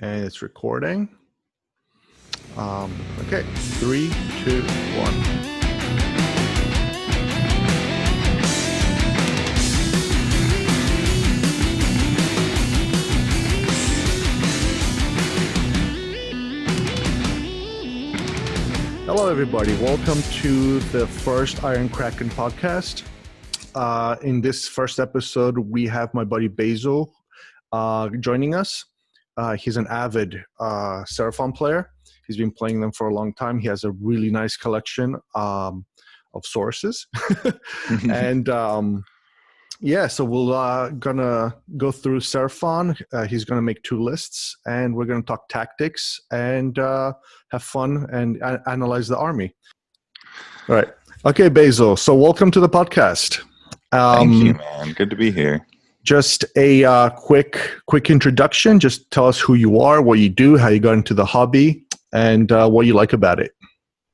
And it's recording. Okay, 3, 2, 1. Hello, everybody. Welcome to the first Iron Kraken podcast. In this first episode, we have my buddy Basil joining us. He's an avid Seraphon player. He's been playing them for a long time. He has a really nice collection of sources. And so we're gonna go through Seraphon. He's gonna make 2 lists, and we're gonna talk tactics and have fun and analyze the army. All right. Okay, Basil. So welcome to the podcast. Thank you, man. Good to be here. Just a quick introduction. Just tell us who you are, what you do, how you got into the hobby, and what you like about it.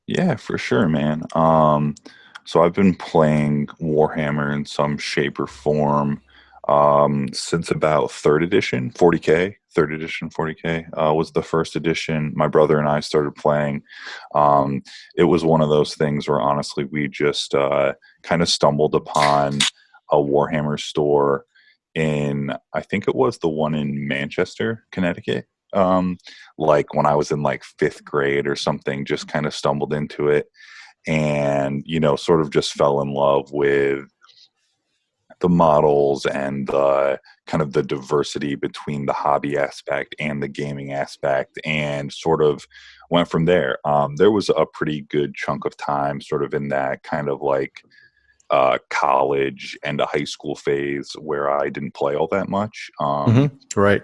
Yeah, for sure, man. So I've been playing Warhammer in some shape or form since about 3rd edition, 40K. 3rd edition, 40K was the first edition. My brother and I started playing. It was one of those things where honestly we just kind of stumbled upon a Warhammer store in, I think it was the one in Manchester, Connecticut. Like when I was in like 5th grade or something, just kind of stumbled into it and, sort of just fell in love with the models and the kind of the diversity between the hobby aspect and the gaming aspect, and sort of went from there. There was a pretty good chunk of time sort of in that kind of like college and a high school phase where I didn't play all that much. Right.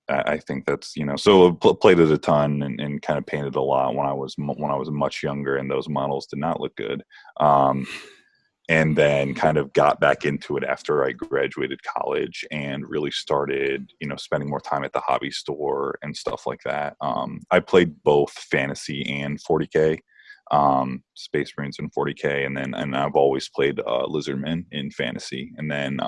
I think that's, so played it a ton and kind of painted a lot when I was much younger, and those models did not look good. And then kind of got back into it after I graduated college and really started, spending more time at the hobby store and stuff like that. I played both fantasy and 40K, Space Marines and 40K, and I've always played Lizardmen in fantasy. And then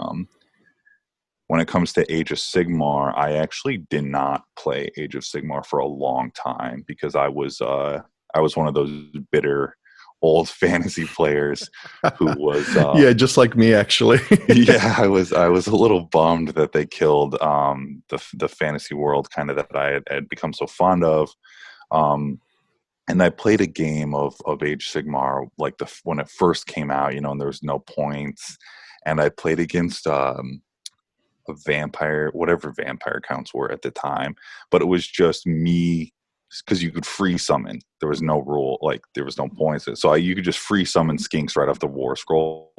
when it comes to Age of Sigmar, I actually did not play Age of Sigmar for a long time because I was one of those bitter old fantasy players who was just like me, actually. Yeah, I was a little bummed that they killed the fantasy world kind of that I had become so fond of. And I played a game of Age Sigmar like when it first came out, and there was no points, and I played against a vampire, whatever vampire counts were at the time, but it was just me, because you could free summon. There was no rule, like there was no points, so you could just free summon skinks right off the war scroll.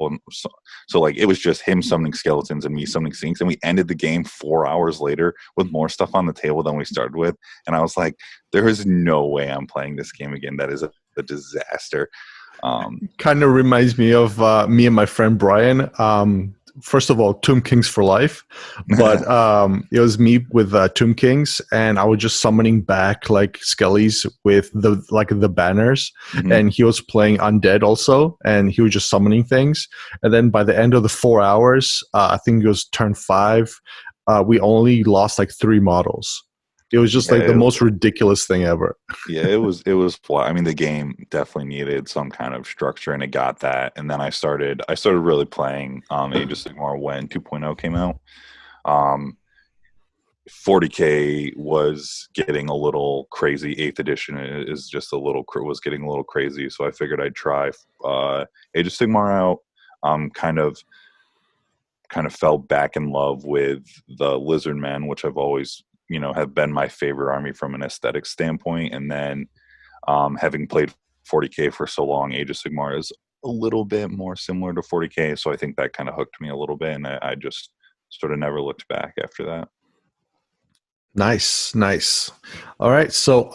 So like it was just him summoning skeletons and me summoning skinks, and we ended the game 4 hours later with more stuff on the table than we started with. And I was like, there is no way I'm playing this game again. That is a disaster. Kind of reminds me of me and my friend Brian. First of all, Tomb Kings for life, but it was me with Tomb Kings, and I was just summoning back like skellies with the banners, and he was playing undead also, and he was just summoning things. And then by the end of the 4 hours, I think it was turn 5, we only lost like 3 models. It was just like the most ridiculous thing ever. Yeah, it was. I mean, the game definitely needed some kind of structure, and it got that. And then I started really playing Age of Sigmar when 2.0 came out. 40K was getting a little crazy. 8th edition was getting a little crazy. So I figured I'd try Age of Sigmar out. Kind of fell back in love with the Lizardmen, which I've always have been my favorite army from an aesthetic standpoint. And then having played 40K for so long, Age of Sigmar is a little bit more similar to 40K. So I think that kind of hooked me a little bit, and I just sort of never looked back after that. Nice. All right. So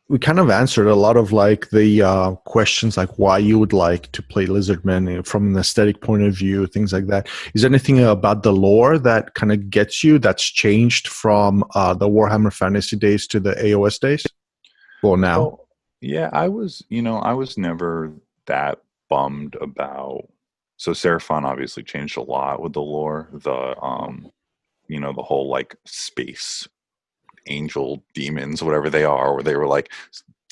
we kind of answered a lot of like the questions, like why you would like to play Lizardmen from an aesthetic point of view, things like that. Is there anything about the lore that kind of gets you, that's changed from the Warhammer Fantasy days to the AOS days? Well, now. Well, yeah, I was never that bummed about. So Seraphon obviously changed a lot with the lore. The the whole like space angel demons, whatever they are, where they were like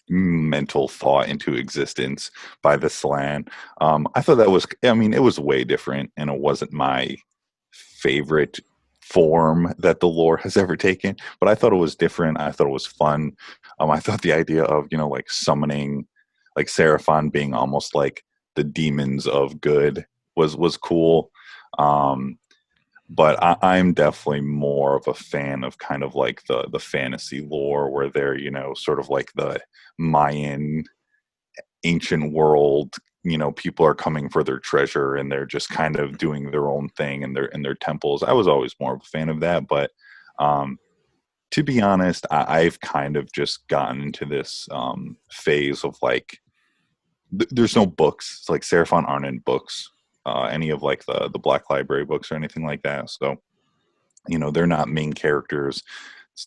mental thought into existence by the Slan. I thought that was, I mean, it was way different, and it wasn't my favorite form that the lore has ever taken, but I thought it was different. I thought it was fun. I thought the idea of, you know, like summoning, like Seraphon being almost like the demons of good was cool. But I'm definitely more of a fan of kind of like the fantasy lore where they're, you know, sort of like the Mayan ancient world, you know, people are coming for their treasure and they're just kind of doing their own thing in their temples. I was always more of a fan of that, but to be honest, I've kind of just gotten into this phase of like there's no books. It's like Seraphon aren't in books, any of like the Black Library books or anything like that. So, you know, they're not main characters.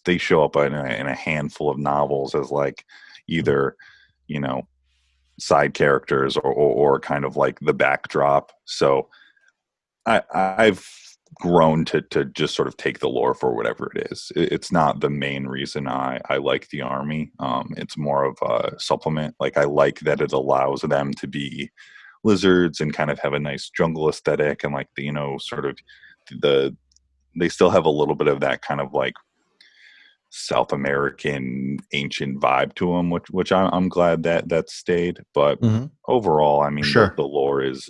They show up in a handful of novels as like either, you know, side characters or kind of like the backdrop. So I've grown to just sort of take the lore for whatever it is. It's not the main reason I like the army. It's more of a supplement. Like I like that it allows them to be lizards and kind of have a nice jungle aesthetic, and like the, you know, sort of they still have a little bit of that kind of like South American ancient vibe to them, which I'm glad that stayed. But overall, I mean, Sure. the lore is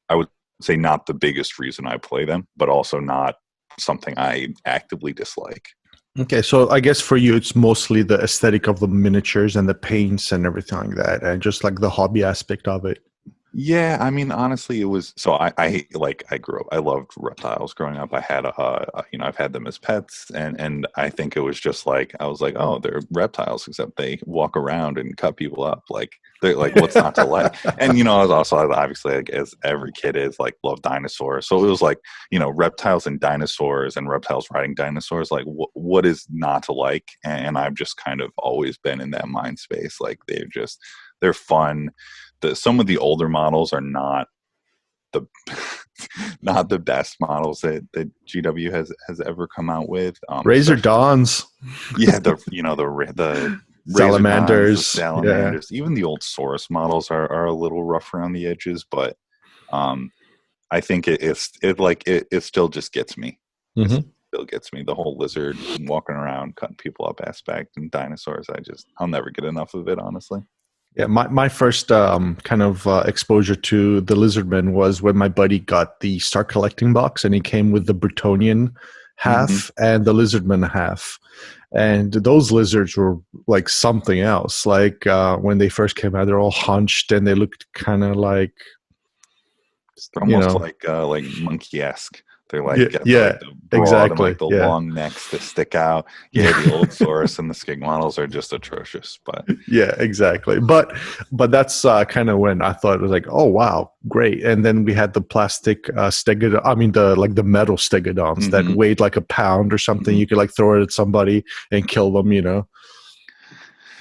I would say not the biggest reason I play them, but also not something I actively dislike. Okay, so I guess for you, it's mostly the aesthetic of the miniatures and the paints and everything like that, and just like the hobby aspect of it. Yeah, I mean, honestly, it was so I grew up. I loved reptiles growing up. I had you know, I've had them as pets, and I think it was just like I was like, oh, they're reptiles, except they walk around and cut people up. Like they're like, what's not to like? And you know, I was also obviously, like, as every kid is, like, love dinosaurs. So it was like, you know, reptiles and dinosaurs and reptiles riding dinosaurs. Like, what is not to like? And I've just kind of always been in that mind space. Like they're fun. Some of the older models are not the not the best models that GW has ever come out with. Razor Dawns. Yeah, the Salamanders. the salamanders. Yeah. Even the old Saurus models are a little rough around the edges, but I think it still just gets me. Mm-hmm. It still gets me. The whole lizard walking around cutting people up aspect and dinosaurs. I'll never get enough of it, honestly. Yeah, my first kind of exposure to the Lizardman was when my buddy got the Start Collecting box, and he came with the Bretonian half and the Lizardman half. And those lizards were like something else. Like when they first came out, they're all hunched and they looked kind of like... They're almost like monkey-esque. They're like, the broad exactly, and like the long necks that stick out. Yeah, the old Saurus and the Skig models are just atrocious. But yeah, exactly. But that's kind of when I thought it was like, oh wow, great. And then we had the plastic stegodon. I mean, the metal stegodons that weighed like a pound or something. You could like throw it at somebody and kill them. You know.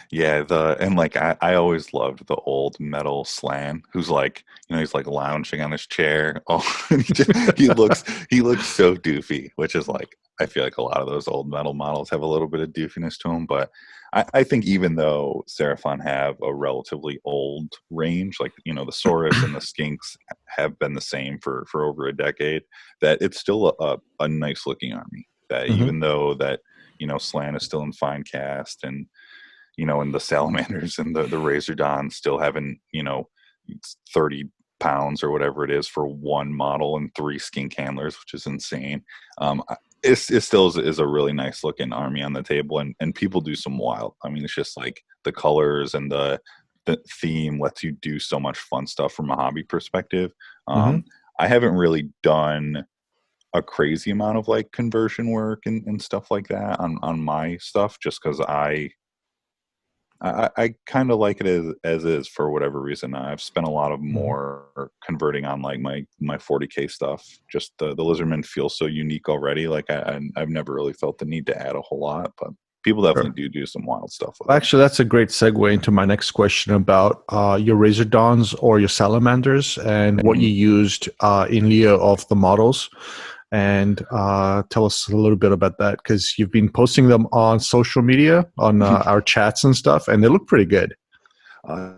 Yeah, I always loved the old metal Slan, who's like, you know, he's like lounging on his chair. Oh, he looks so doofy, which is like, I feel like a lot of those old metal models have a little bit of doofiness to them. But I think even though Seraphon have a relatively old range, like, you know, the Saurus and the Skinks have been the same for over a decade, that it's still a nice looking army. That even though that, you know, Slan is still in fine cast, and you know, and the salamanders and the Razor Dons still having, you know, 30 pounds or whatever it is for one model and 3 skink handlers, which is insane. It still is a really nice looking army on the table, and people do some wild. I mean, it's just like the colors and the theme lets you do so much fun stuff from a hobby perspective. I haven't really done a crazy amount of like conversion work and stuff like that on my stuff, just because I kind of like it as is for whatever reason. I've spent a lot of more converting on like my 40K stuff. Just the Lizardman feels so unique already. Like I've never really felt the need to add a whole lot, but people definitely do some wild stuff with it. Actually, that's a great segue into my next question about your Razor Dawns or your Salamanders and what you used in lieu of the models. and tell us a little bit about that, because you've been posting them on social media, on our chats and stuff, and they look pretty good.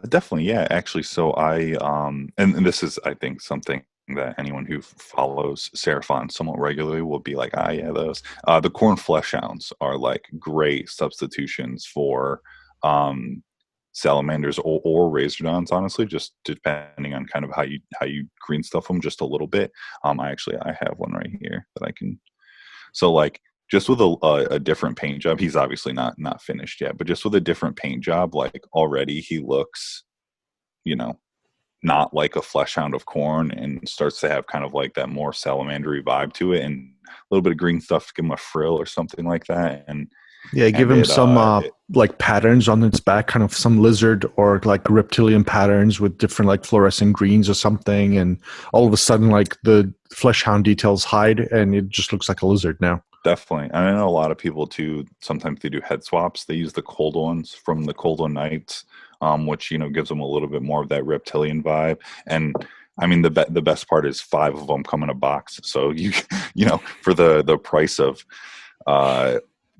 Definitely, yeah. Actually, so and this is, I think, something that anyone who follows Seraphon somewhat regularly will be like, ah, yeah, those. The corn flesh hounds are like great substitutions for um, salamanders or razordons. Honestly, just depending on kind of how you green stuff them just a little bit. I have one right here that I can. So like just with a different paint job, he's obviously not finished yet, but just with a different paint job, like already he looks, you know, not like a flesh hound of corn, and starts to have kind of like that more salamandery vibe to it, and a little bit of green stuff to give him a frill or something like that. Yeah, give And him it some like patterns on its back, kind of some lizard or like reptilian patterns with different like fluorescent greens or something, and all of a sudden like the flesh hound details hide and it just looks like a lizard now. definitely. And I know a lot of people too, sometimes they do head swaps. They use the cold ones from the Cold One Knights, which, gives them a little bit more of that reptilian vibe. And I mean, the best part is 5 of them come in a box. So for the price of uh,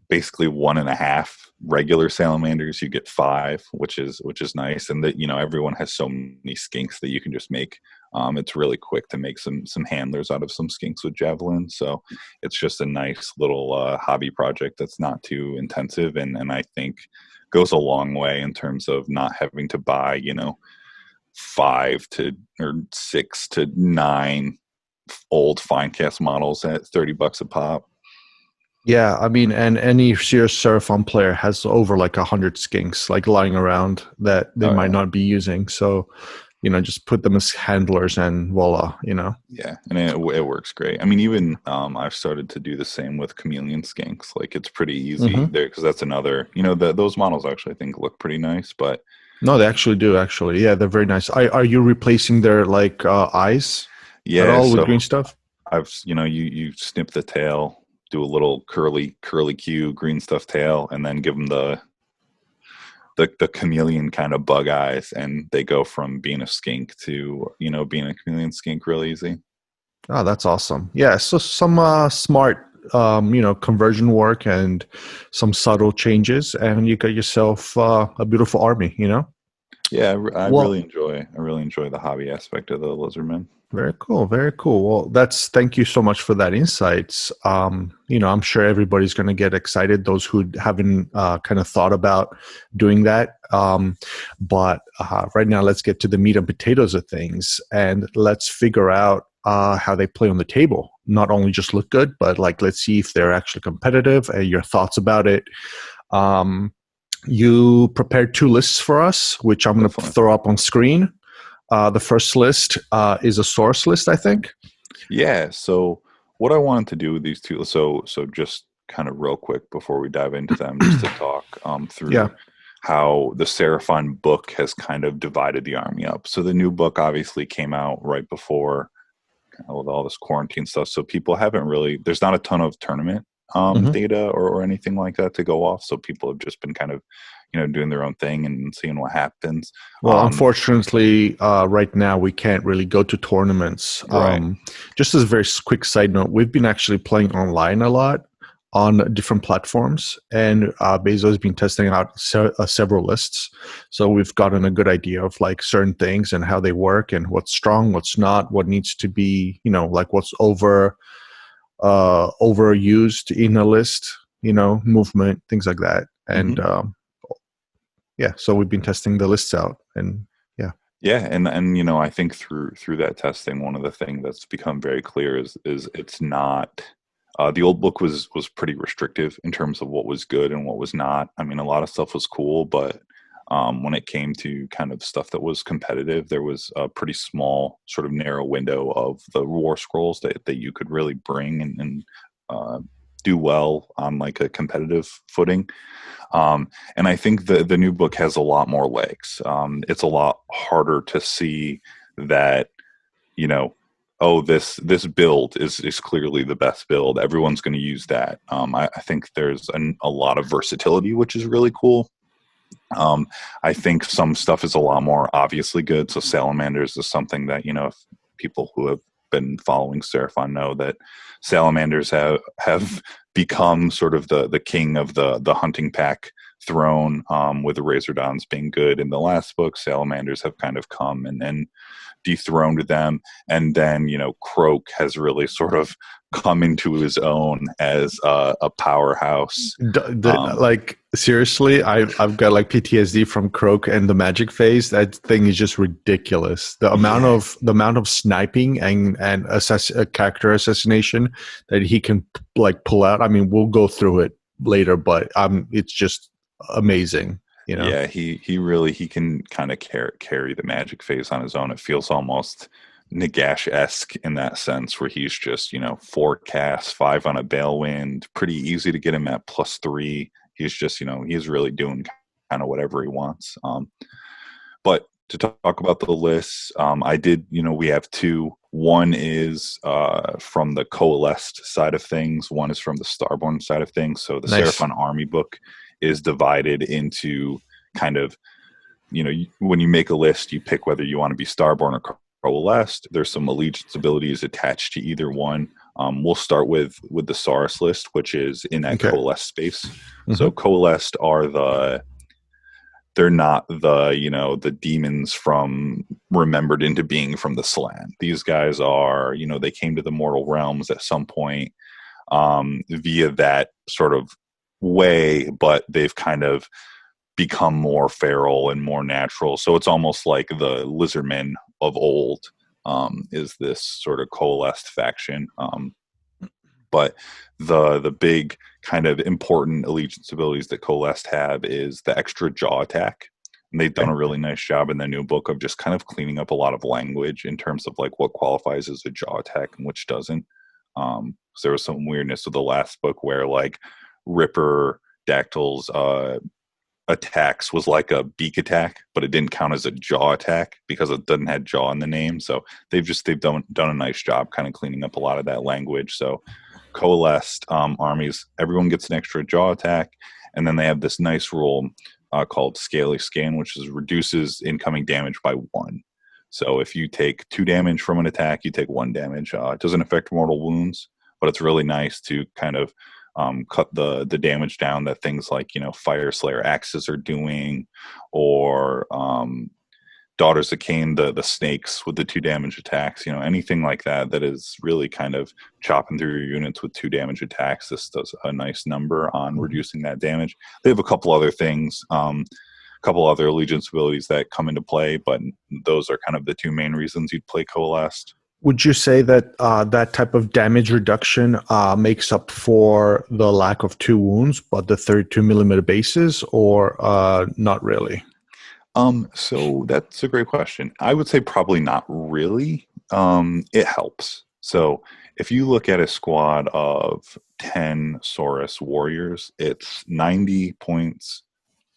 basically 1.5 regular salamanders, you get 5, which is nice. And that, everyone has so many skinks that you can just make. It's really quick to make some handlers out of some skinks with javelin. So it's just a nice little hobby project that's not too intensive, and I think goes a long way in terms of not having to buy 6 to 9 old fine cast models at $30 a pop. Yeah, I mean, and any serious Seraphon player has over like 100 skinks like lying around that they Oh might yeah. not be using. So, just put them as handlers and voila. Yeah, and it works great. I mean, even I've started to do the same with chameleon skinks. Like it's pretty easy Hmm. there, because that's another. Those models actually I think look pretty nice. But No, they actually do. Actually, yeah, they're very nice. Are you replacing their like eyes at yeah, all with so green stuff? you snip the tail, do a little curly Q green stuff tail, and then give them the chameleon kind of bug eyes, and they go from being a skink to being a chameleon skink real easy. Oh, that's awesome. Yeah, so some smart, conversion work and some subtle changes, and you got yourself a beautiful army. Yeah, Well, I really enjoy the hobby aspect of the lizardmen. very cool, very cool. Well, thank you so much for that insights. I'm sure everybody's going to get excited. Those who haven't kind of thought about doing that, but right now, let's get to the meat and potatoes of things, and let's figure out how they play on the table. Not only just look good, but like let's see if they're actually competitive. And your thoughts about it. Um, you prepared 2 lists for us, which I'm going to Definitely. throw up on screen. The first list is a source list, I think. Yeah. So what I wanted to do with these two, so just kind of real quick before we dive into them, just to talk Yeah. through how the Seraphon book has kind of divided the army up. So the new book obviously came out right before with all this quarantine stuff. So people haven't really, there's not a ton of tournament Hmm. data or anything like that to go off. So people have just been kind of, doing their own thing and seeing what happens. Well, unfortunately, right now we can't really go to tournaments. Right. Just as a very quick side note, we've been actually playing online a lot on different platforms, and Basil has been testing out several lists. So we've gotten a good idea of like certain things and how they work and what's strong, what's not, what needs to be, like what's overused in a list, movement, things like that. And Hmm. yeah, so we've been testing the lists out, and yeah. Yeah, and I think through that testing, one of the things that's become very clear is it's not. The old book was pretty restrictive in terms of what was good and what was not. I mean, a lot of stuff was cool, but when it came to kind of stuff that was competitive, there was a pretty small, sort of narrow window of the war scrolls that you could really bring and uh, do well on like a competitive footing. And I think the new book has a lot more legs. It's a lot harder to see that, you know, oh, this build is clearly the best build. Everyone's going to use that. I think there's a lot of versatility, which is really cool. Um, I think some stuff is a lot more obviously good. So salamanders is something that, if people who have been following Seraphon know that salamanders have become sort of the king of the hunting pack throne, with the Razordons being good. In the last book, salamanders have kind of come and dethroned them, and then Croak has really sort of come into his own as a powerhouse. Like seriously, I've got like PTSD from Croak and the magic phase. That thing is just ridiculous. The amount of sniping and character assassination that he can like pull out. I mean, we'll go through it later, but it's just amazing. Yeah, he can kind of carry the magic phase on his own. It feels almost Nagash-esque in that sense, where he's just 4 casts, 5 on a Balewind, pretty easy to get him at +3. He's just he's really doing kind of whatever he wants. But to talk about the lists, I did we have 2. One is from the Coalesced side of things. One is from the Starborn side of things. So the Seraphon Army book is divided into kind of, when you make a list, you pick whether you want to be Starborn or Coalesced. There's some allegiance abilities attached to either one. We'll start with the Saurus list, which is in that Coalesced space. Mm-hmm. So Coalesced are they're not the demons from remembered into being from the Slan. These guys are, they came to the mortal realms at some point via that sort of way, but they've kind of become more feral and more natural. So it's almost like the lizardmen of old is this sort of Coalesced faction. But the big kind of important allegiance abilities that Coalesced have is the extra jaw attack. And they've done a really nice job in the new book of just kind of cleaning up a lot of language in terms of like what qualifies as a jaw attack and which doesn't. So there was some weirdness with the last book where like Ripper Dactyl's attacks was like a beak attack, but it didn't count as a jaw attack because it doesn't have jaw in the name. So they've done a nice job kind of cleaning up a lot of that language. So Coalesced armies, everyone gets an extra jaw attack, and then they have this nice rule called Scaly Scan, which reduces incoming damage by 1. So if you take 2 damage from an attack, you take 1 damage. It doesn't affect mortal wounds, but it's really nice to kind of cut the damage down that things like Fire Slayer axes are doing, or Daughters of Cain, the snakes with the 2 damage attacks, anything like that is really kind of chopping through your units with 2 damage attacks. This does a nice number on reducing that damage. They have a couple other things, a couple other allegiance abilities that come into play, but those are kind of the 2 main reasons you'd play Coalesced. Would you say that that type of damage reduction makes up for the lack of 2 wounds, but the 32mm bases, or not really? So that's a great question. I would say probably not really. It helps. So if you look at a squad of 10 Saurus warriors, it's 90 points.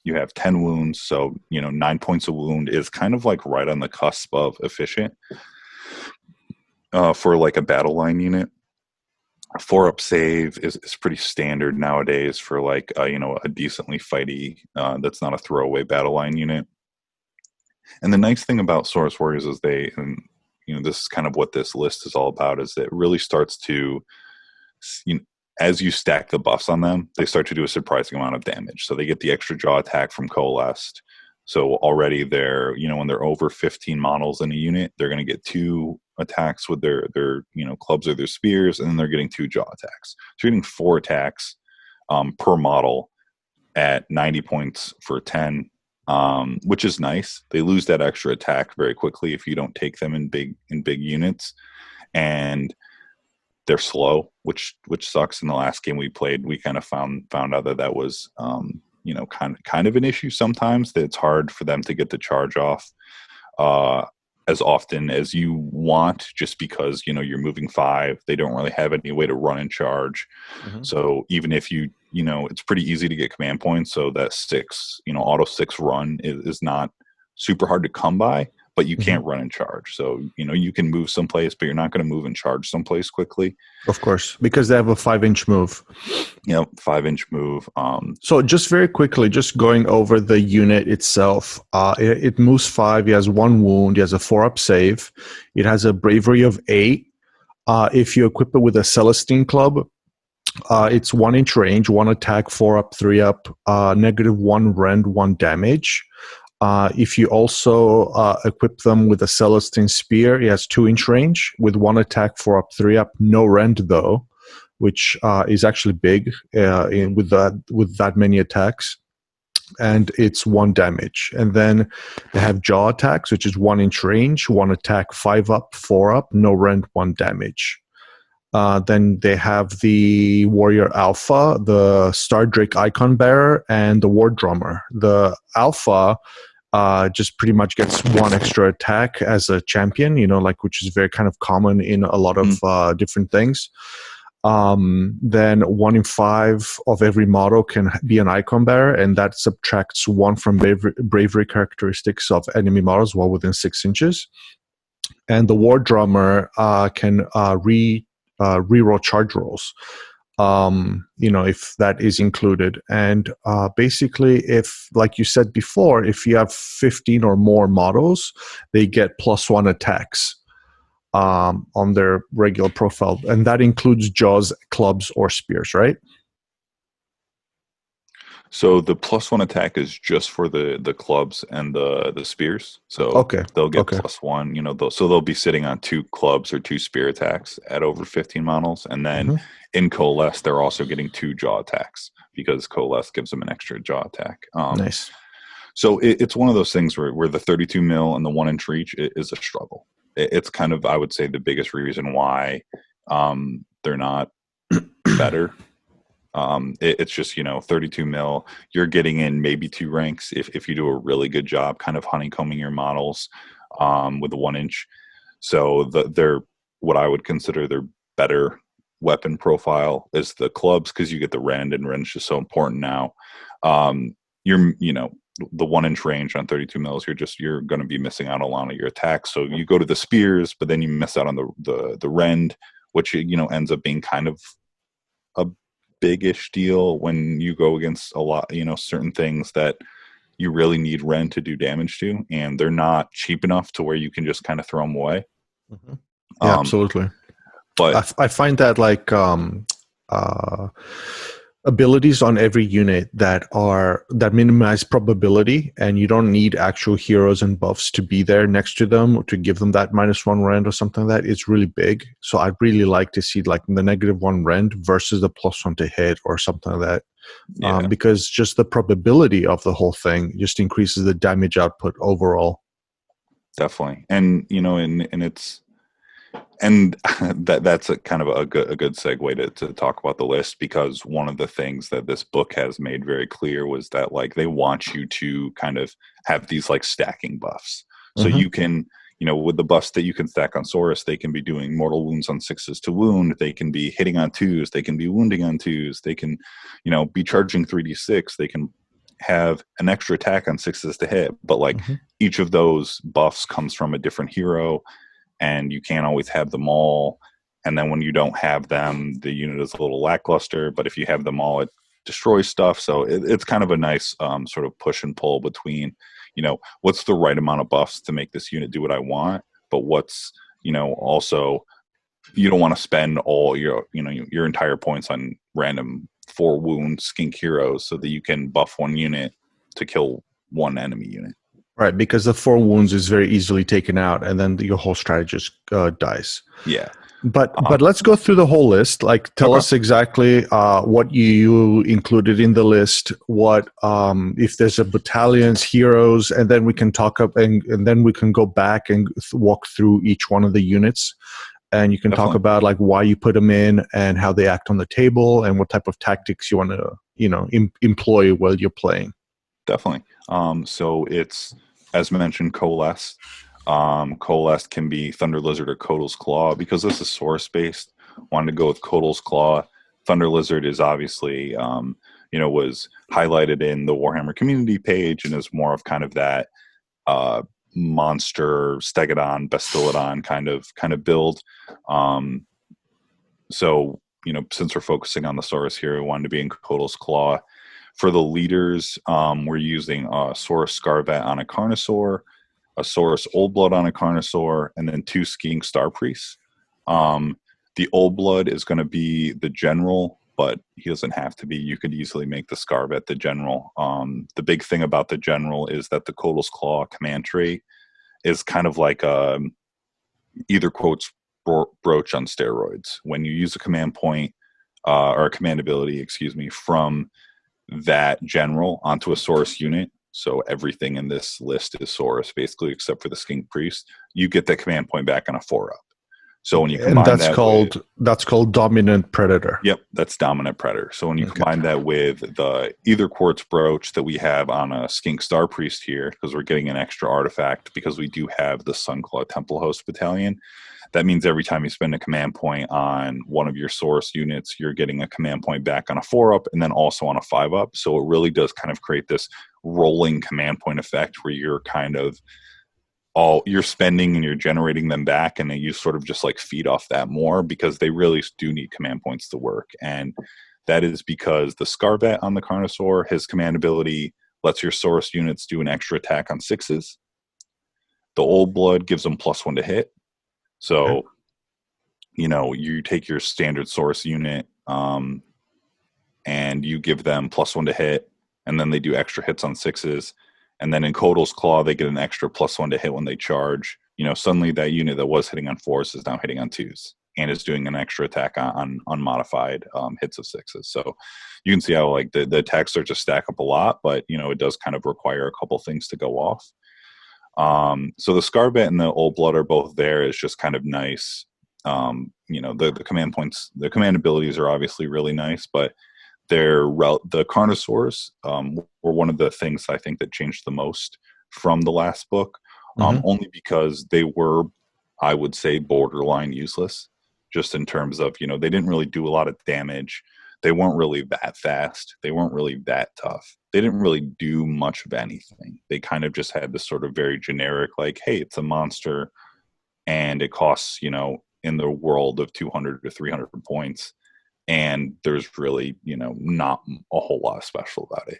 You have 10 wounds. So, 9 points a wound is kind of like right on the cusp of efficient. For like a battle line unit, 4-up save is pretty standard nowadays for like a decently fighty that's not a throwaway battle line unit. And the nice thing about Saurus Warriors is this is kind of what this list is all about, is it really starts to, as you stack the buffs on them, they start to do a surprising amount of damage. So they get the extra jaw attack from Coalesced. So already they're, when they're over 15 models in a unit, they're going to get 2 attacks with their clubs or their spears, and then they're getting 2 jaw attacks. So you're getting 4 attacks per model at 90 points for 10, which is nice. They lose that extra attack very quickly if you don't take them in big units, and they're slow, which sucks. In the last game we played, we kind of found out that was kind of an issue sometimes, that it's hard for them to get the charge off as often as you want, just because you're moving 5. They don't really have any way to run and charge. Mm-hmm. So even if it's pretty easy to get command points, so that 6 auto 6 run is not super hard to come by, but you can't run and charge. So you can move someplace, but you're not going to move and charge someplace quickly, of course, because they have a 5-inch move. 5-inch move. So just very quickly, just going over the unit itself, it moves 5. He has 1 wound. He has a 4-up save. It has a bravery of 8. If you equip it with a Celestine club, it's 1 inch range, 1 attack, 4 up, 3 up, -1 rend, 1 damage. If you also equip them with a Celestine spear, it has 2 inch range with 1 attack, 4 up, 3 up, no rend though, which is actually big with that many attacks. And it's 1 damage. And then they have jaw attacks, which is 1 inch range, 1 attack, 5 up, 4 up, no rend, 1 damage. Then they have the Warrior Alpha, the Star Drake Icon Bearer, and the War Drummer. The Alpha just pretty much gets 1 extra attack as a champion, which is very kind of common in a lot of different things. Then 1 in 5 of every model can be an icon bearer, and that subtracts 1 from bravery characteristics of enemy models while within 6 inches. And the War Drummer can reroll charge rolls, if that is included. And basically, if, like you said before, if you have 15 or more models, they get +1 attacks on their regular profile, and that includes jaws, clubs, or spears, right? So the +1 attack is just for the clubs and the spears. So they'll get +1. So they'll be sitting on 2 clubs or 2 spear attacks at over 15 models, and then in Coalesce they're also getting 2 jaw attacks because Coalesce gives them an extra jaw attack. Nice. So it's one of those things where the 32 mil and the 1 inch reach is a struggle. It's kind of, I would say, the biggest reason why they're not better. It's just, 32 mil, you're getting in maybe 2 ranks if you do a really good job kind of honeycombing your models with the 1 inch. So they're what I would consider their better weapon profile is the clubs, because you get the rend, and rend's just so important now. The 1 inch range on 32 mils, you're going to be missing out on a lot of your attacks. So you go to the spears, but then you miss out on the rend, which ends up being kind of a big-ish deal when you go against a lot, certain things that you really need rend to do damage to, and they're not cheap enough to where you can just kind of throw them away. Yeah, absolutely. But I find that abilities on every unit that minimize probability, and you don't need actual heroes and buffs to be there next to them or to give them that -1 rend or something like that, it's really big. So I'd really like to see the -1 rend versus the +1 to hit or something like that. Because just the probability of the whole thing just increases the damage output overall. Definitely. And and that's a kind of a good segue to talk about the list, because one of the things that this book has made very clear was that they want you to kind of have these stacking buffs. So you can, with the buffs that you can stack on Saurus, they can be doing mortal wounds on 6s to wound, they can be hitting on 2s, they can be wounding on 2s, they can, be charging 3d6, they can have an extra attack on 6s to hit, but each of those buffs comes from a different hero, and you can't always have them all. And then when you don't have them, the unit is a little lackluster. But if you have them all, it destroys stuff. So it's kind of a nice sort of push and pull between, what's the right amount of buffs to make this unit do what I want, but what's, also, you don't want to spend all your entire points on random 4 wound skink heroes so that you can buff 1 unit to kill 1 enemy unit. Right, because the 4 wounds is very easily taken out, and then your whole strategy just dies. Yeah. But let's go through the whole list. Tell us exactly what you included in the list. What if there's a battalions, heroes, and then we can talk up, and then we can go back and walk through each one of the units, and you can talk about why you put them in and how they act on the table and what type of tactics you want to employ while you're playing. Definitely. So it's, as mentioned, Coalesce. Coalesce can be Thunder Lizard or Kotal's Claw. Because this is source based, wanted to go with Kotal's Claw. Thunder Lizard is obviously was highlighted in the Warhammer community page and is more of kind of that monster Stegodon, Bastillodon kind of build. So since we're focusing on the Saurus here, we wanted to be in Kotal's Claw. For the leaders, we're using a Saurus Scarvet on a Carnosaur, a Saurus Old Blood on a Carnosaur, and then 2 Skiing Star Priests. The Old Blood is going to be the general, but he doesn't have to be. You could easily make the Scarvet the general. The big thing about the general is that the Kotal's Claw command trait is kind of like either quotes brooch on steroids. When you use a command point or a command ability, excuse me, from that general onto a Saurus unit, so everything in this list is Saurus basically except for the Skink Priest, you get that command point back on a 4-up. So when you combine that's called Dominant Predator. Yep, that's Dominant Predator. So when you combine that with the Ether Quartz brooch that we have on a Skink Star Priest here, because we're getting an extra artifact because we do have the Sunclaw Temple Host Battalion, that means every time you spend a command point on one of your Saurus units, you're getting a command point back on a 4-up and then also on a 5-up. So it really does kind of create this rolling command point effect where you're kind of you're spending and you're generating them back, and then you sort of just like feed off that more because they really do need command points to work. And that is because the Scarvet on the Carnosaur, his command ability lets your Saurus units do an extra attack on 6s. The Old Blood gives them +1 to hit. So, you take your standard Saurus unit and you give them +1 to hit, and then they do extra hits on 6s. And then in Kotal's Claw, they get an extra +1 to hit when they charge. Suddenly that unit that was hitting on 4s is now hitting on 2s and is doing an extra attack on unmodified hits of 6s. So you can see how like the attacks start to stack up a lot, but it does kind of require a couple things to go off. So the Scarvet and the Old Blood are both there. It's just kind of nice. The command points, the command abilities are obviously really nice, but the Carnosaurs were one of the things I think that changed the most from the last book, only because they were, I would say, borderline useless, just in terms of, they didn't really do a lot of damage. They weren't really that fast. They weren't really that tough. They didn't really do much of anything. They kind of just had this sort of very generic, like, hey, it's a monster and it costs, in the world of 200 to 300 points. And there's really, not a whole lot special about it.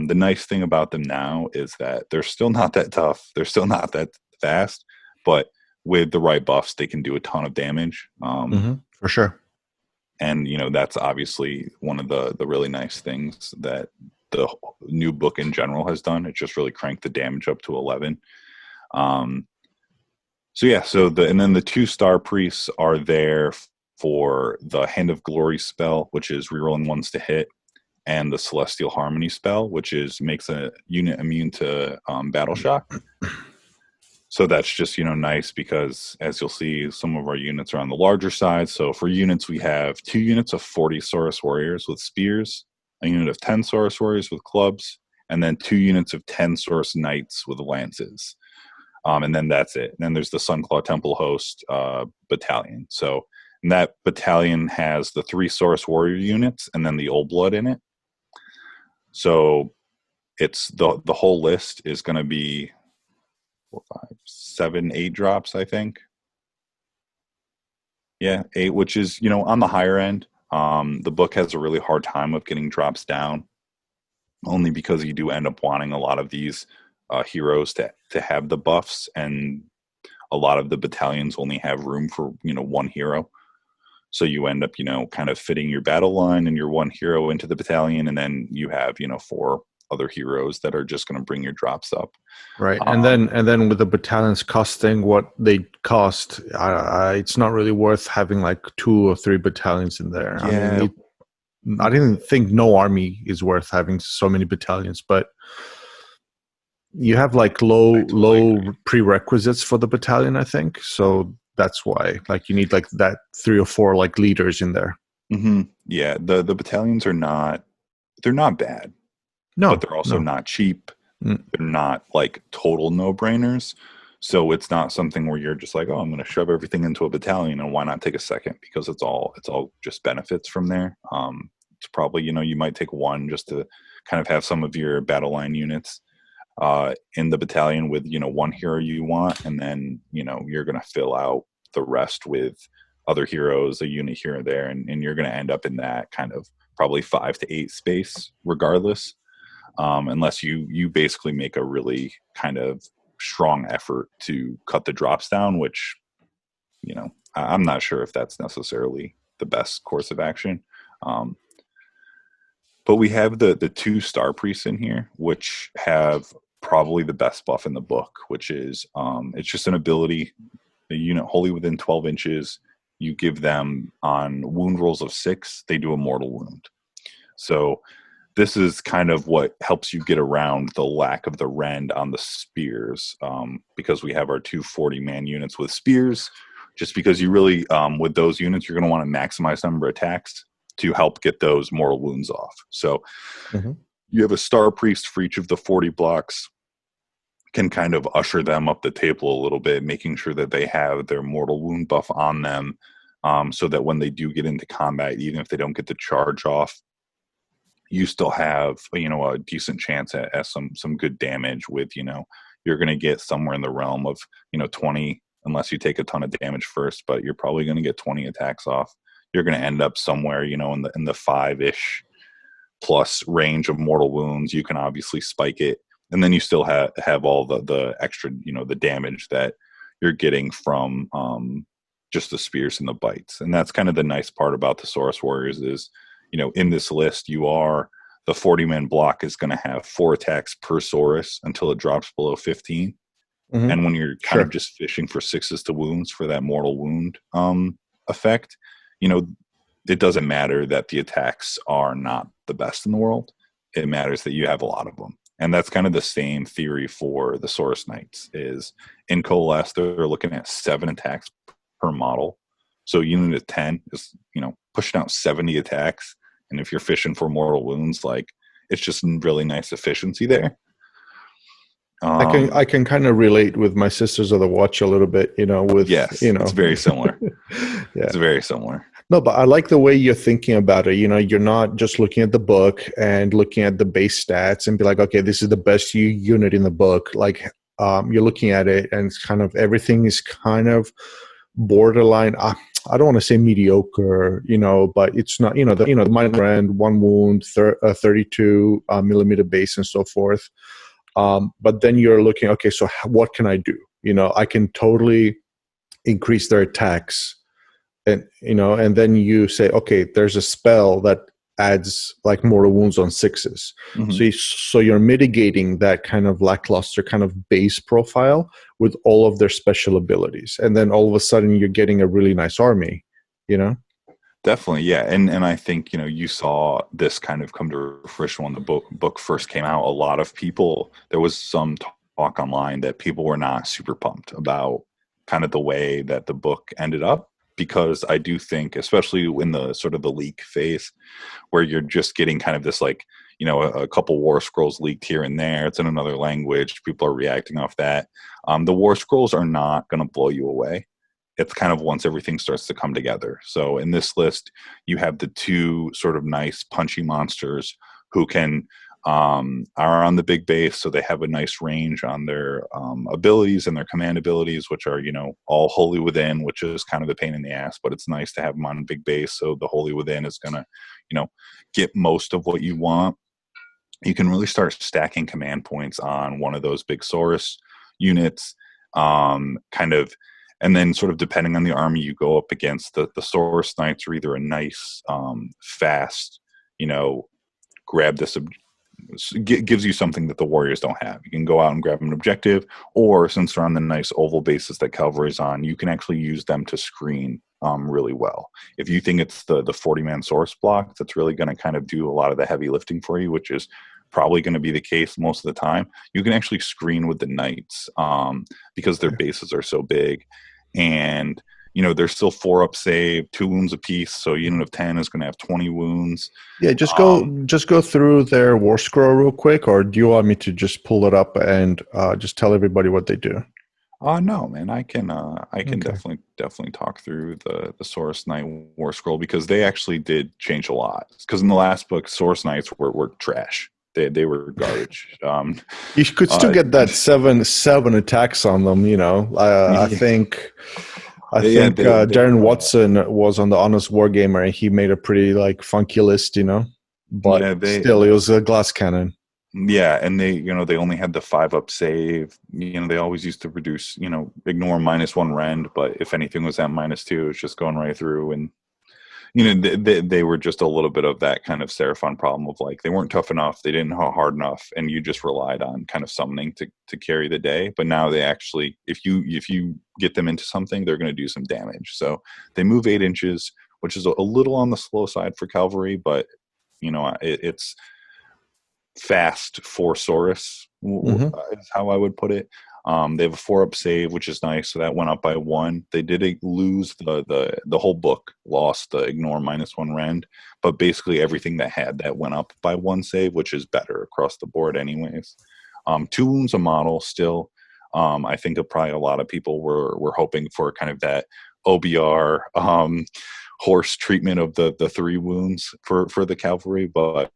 The nice thing about them now is that they're still not that tough. They're still not that fast, but with the right buffs, they can do a ton of damage. For sure. And, that's obviously one of the really nice things that the new book in general has done. It just really cranked the damage up to 11. And then the 2 Star Priests are there for the Hand of Glory spell, which is rerolling 1s to hit, and the Celestial Harmony spell, which makes a unit immune to battle shock. So that's just, nice because, as you'll see, some of our units are on the larger side. So for units, we have 2 units of 40 Saurus Warriors with spears, a unit of 10 Saurus Warriors with clubs, and then 2 units of 10 Saurus Knights with lances. And then that's it. And then there's the Sunclaw Temple Host battalion. So that battalion has the 3 Saurus Warrior units and then the Old Blood in it. So it's the whole list is going to be 4, 5, 7, 8 drops, I think. Yeah, 8, which is, on the higher end. The book has a really hard time of getting drops down, only because you do end up wanting a lot of these heroes to have the buffs, and a lot of the battalions only have room for, 1 hero. So you end up, kind of fitting your battle line and your 1 hero into the battalion, and then you have, 4 other heroes that are just going to bring your drops up. Right, and then with the battalions costing what they cost, it's not really worth having like 2 or 3 battalions in there. Yeah. I didn't think no army is worth having so many battalions, but you have like low prerequisites for the battalion, I think. So that's why, like, you need like that 3 or 4 like leaders in there. Yeah, the battalions they're not bad. No, but they're also not cheap. They're not like total no-brainers. So it's not something where you're just like, oh, I'm going to shove everything into a battalion, and why not take a second? Because it's all just benefits from there. It's probably, you might take 1 just to kind of have some of your battle line units in the battalion with, 1 hero you want, and then, you're going to fill out the rest with other heroes, a unit here and there, and you're going to end up in that kind of probably 5 to 8 space regardless. Unless you basically make a really kind of strong effort to cut the drops down, which, I'm not sure if that's necessarily the best course of action. Um, but we have the two star priests in here, which have probably the best buff in the book, which is it's just an ability, a unit wholly within 12 inches. You give them on wound rolls of 6, they do a mortal wound. So this is kind of what helps you get around the lack of the rend on the spears, because we have our two 40-man units with spears, just because you really, with those units, you're going to want to maximize number of attacks to help get those mortal wounds off. So you have a star priest for each of the 40 blocks, can kind of usher them up the table a little bit, making sure that they have their mortal wound buff on them, so that when they do get into combat, even if they don't get the charge off, you still have, a decent chance at some good damage with, you're going to get somewhere in the realm of, 20, unless you take a ton of damage first, but you're probably going to get 20 attacks off. You're going to end up somewhere, in the 5-ish plus range of mortal wounds. You can obviously spike it, and then you still have all the extra, the damage that you're getting from just the spears and the bites. And that's kind of the nice part about the Saurus Warriors is, in this list, the 40-man block is going to have 4 attacks per Saurus until it drops below 15. And when you're kind of just fishing for 6s to wounds for that mortal wound effect, it doesn't matter that the attacks are not the best in the world. It matters that you have a lot of them. And that's kind of the same theory for the Saurus Knights is in Coalesce, they're looking at 7 attacks per model. So unit of 10 is, pushing out 70 attacks. And if you're fishing for mortal wounds, it's just really nice efficiency there. I can kind of relate with my Sisters of the Watch a little bit, it's very similar. Yeah. It's very similar. No, but I like the way you're thinking about it. You're not just looking at the book and looking at the base stats and be like, okay, this is the best unit in the book. You're looking at it and it's kind of everything is kind of borderline. I don't want to say mediocre, but it's not, the minor end, 1 wound, 32 millimeter base and so forth. But then you're looking, okay, so what can I do? I can totally increase their attacks. And and then you say, okay, there's a spell that adds mortal wounds on 6s. So you're mitigating that kind of lackluster kind of base profile with all of their special abilities, and then all of a sudden you're getting a really nice army. Definitely, yeah, and I think you saw this kind of come to fruition when the book first came out. A lot of people, there was some talk online that people were not super pumped about kind of the way that the book ended up. Because I do think, especially in the sort of the leak phase, where you're just getting kind of this a couple war scrolls leaked here and there. It's in another language. People are reacting off that. The war scrolls are not going to blow you away. It's kind of once everything starts to come together. So in this list, you have the 2 sort of nice punchy monsters who can are on the big base, so they have a nice range on their abilities and their command abilities, which are all wholly within, which is kind of a pain in the ass, but it's nice to have them on big base. So the wholly within is gonna get most of what you want. You can really start stacking command points on one of those big Saurus units, and then sort of depending on the army you go up against, the Saurus Knights are either a nice fast grab this gives you something that the Warriors don't have. You can go out and grab an objective, or since they're on the nice oval bases that Cavalry's on, you can actually use them to screen really well. If you think it's the 40-man Saurus block that's really going to kind of do a lot of the heavy lifting for you, which is probably going to be the case most of the time, you can actually screen with the Knights because their bases are so big. And they're still 4 up save, 2 wounds apiece. So a unit of 10 is going to have 20 wounds. Yeah, just go through their war scroll real quick, or do you want me to just pull it up and just tell everybody what they do? No, man, I can definitely talk through the Saurus Knight war scroll, because they actually did change a lot. Because in the last book, Saurus Knights were trash. They were garbage. You could still get that 7 attacks on them. I think Darren Watson was on the Honest Wargamer, and he made a pretty funky list, but still it was a glass cannon. Yeah, and they only had the 5-up save. They always used to reduce, ignore -1 rend, but if anything was at -2, it's just going right through. And they were just a little bit of that kind of Seraphon problem of like they weren't tough enough, they didn't hit hard enough, and you just relied on kind of summoning to carry the day. But now they actually, if you get them into something, they're going to do some damage. So they move 8 inches, which is a little on the slow side for cavalry, but it's fast for Saurus, Mm-hmm. is how I would put it. They have a 4-up save, which is nice, so that went up by 1. They did lose the whole book, lost the ignore -1 rend, but basically everything that had that went up by 1 save, which is better across the board anyways. 2 wounds a model still. I think probably a lot of people were hoping for kind of that OBR horse treatment of the 3 wounds for the cavalry, but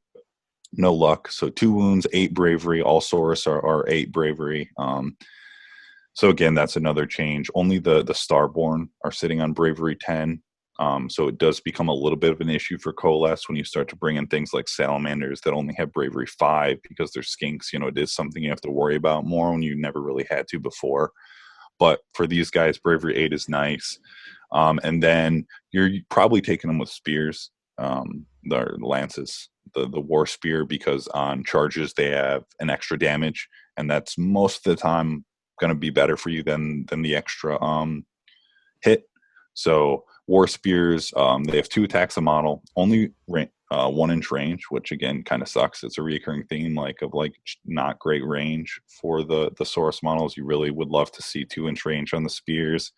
no luck. So 2 wounds, 8 bravery. All Saurus are 8 bravery. So again, that's another change. Only the Starborn are sitting on bravery 10. So it does become a little bit of an issue for Coalesce when you start to bring in things like Salamanders that only have bravery 5 because they're skinks. It is something you have to worry about more when you never really had to before. But for these guys, bravery 8 is nice. And then you're probably taking them with spears, the lances, the war spear, because on charges they have an extra damage, and that's most of the time going to be better for you than the extra hit. So war spears, they have 2 attacks a model, only 1-inch range, which again kind of sucks. It's a recurring theme of not great range for the Saurus models. You really would love to see 2-inch range on the spears.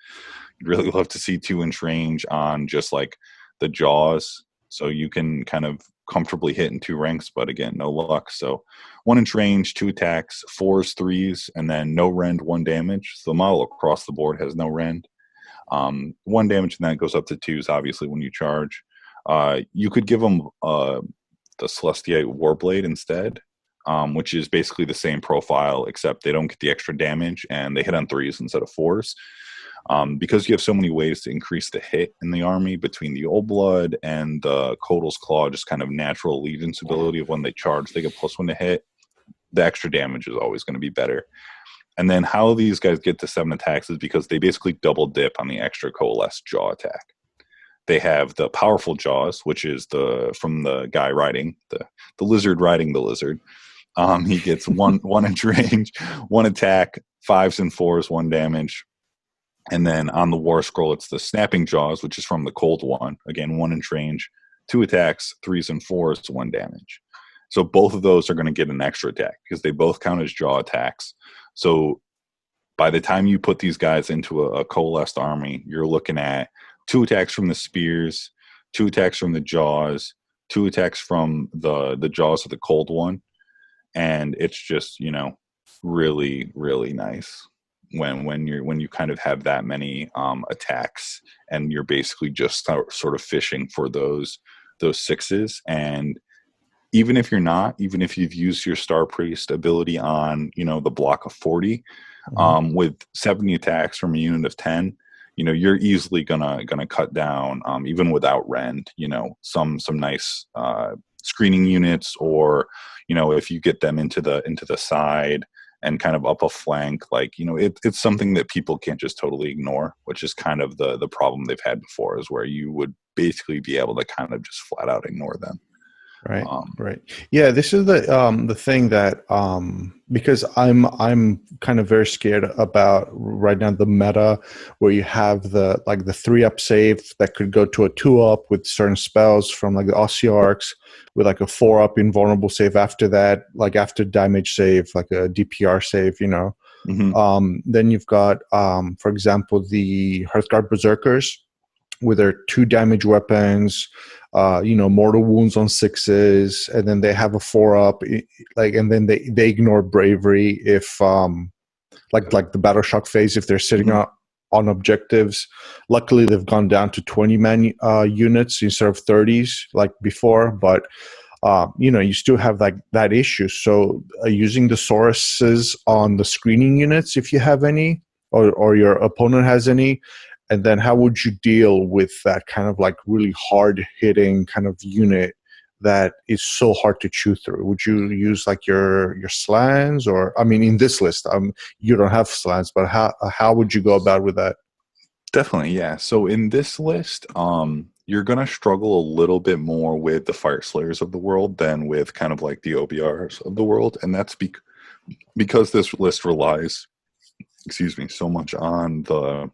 You'd really love to see 2-inch range on just like the jaws, so you can kind of comfortably hit in 2 ranks, but again, no luck. So 1-inch range, 2 attacks, 4s, 3s, and then no rend, 1 damage. So the model across the board has no rend. 1 damage, and then it goes up to 2s, obviously, when you charge. You could give them the Celestiate Warblade instead, which is basically the same profile, except they don't get the extra damage, and they hit on 3s instead of 4s. Because you have so many ways to increase the hit in the army between the Old Blood and the Kotal's Claw, just kind of natural allegiance ability of when they charge, they get +1 to hit. The extra damage is always going to be better. And then how these guys get to 7 attacks is because they basically double dip on the extra Coalesce jaw attack. They have the powerful jaws, which is from the guy riding, the lizard riding the lizard. He gets 1-inch range, 1 attack, 5s and 4s, 1 damage. And then on the War Scroll, it's the Snapping Jaws, which is from the Cold One. Again, 1-inch range, 2 attacks, 3s and 4s, 1 damage. So both of those are going to get an extra attack because they both count as jaw attacks. So by the time you put these guys into a coalesced army, you're looking at 2 attacks from the spears, 2 attacks from the jaws, 2 attacks from the jaws of the Cold One. And it's just, really, really nice when you kind of have that many attacks, and you're basically just sort of fishing for those 6s. And even if you've used your Star Priest ability on the block of 40, with 70 attacks from a unit of 10, you're easily gonna cut down, even without rend, some nice screening units, or if you get them into the side and kind of up a flank, it's something that people can't just totally ignore, which is kind of the problem they've had before, is where you would basically be able to kind of just flat out ignore them. Right. Right. Yeah, this is the thing that because I'm kind of very scared about right now the meta where you have the 3-up save that could go to a 2-up with certain spells from the Ossiarchs, with a 4-up invulnerable save after that, after damage save, like a DPR save, Mm-hmm. Then you've got for example the Hearthguard Berserkers with their 2 damage weapons, mortal wounds on 6s, and then they have a 4-up, and then they ignore bravery if the battle shock phase if they're sitting on objectives. Luckily, they've gone down to 20-man units instead of 30s like before, but you still have that issue. So using the Sauruses on the screening units, if you have any, or your opponent has any. And then how would you deal with that kind of really hard hitting kind of unit that is so hard to chew through? Would you use like your slants, or I mean, in this list, you don't have slants, but how would you go about with that? Definitely, yeah. So in this list, you're gonna struggle a little bit more with the Fire Slayers of the world than with kind of like the OBRs of the world, and that's because this list relies, excuse me, so much on the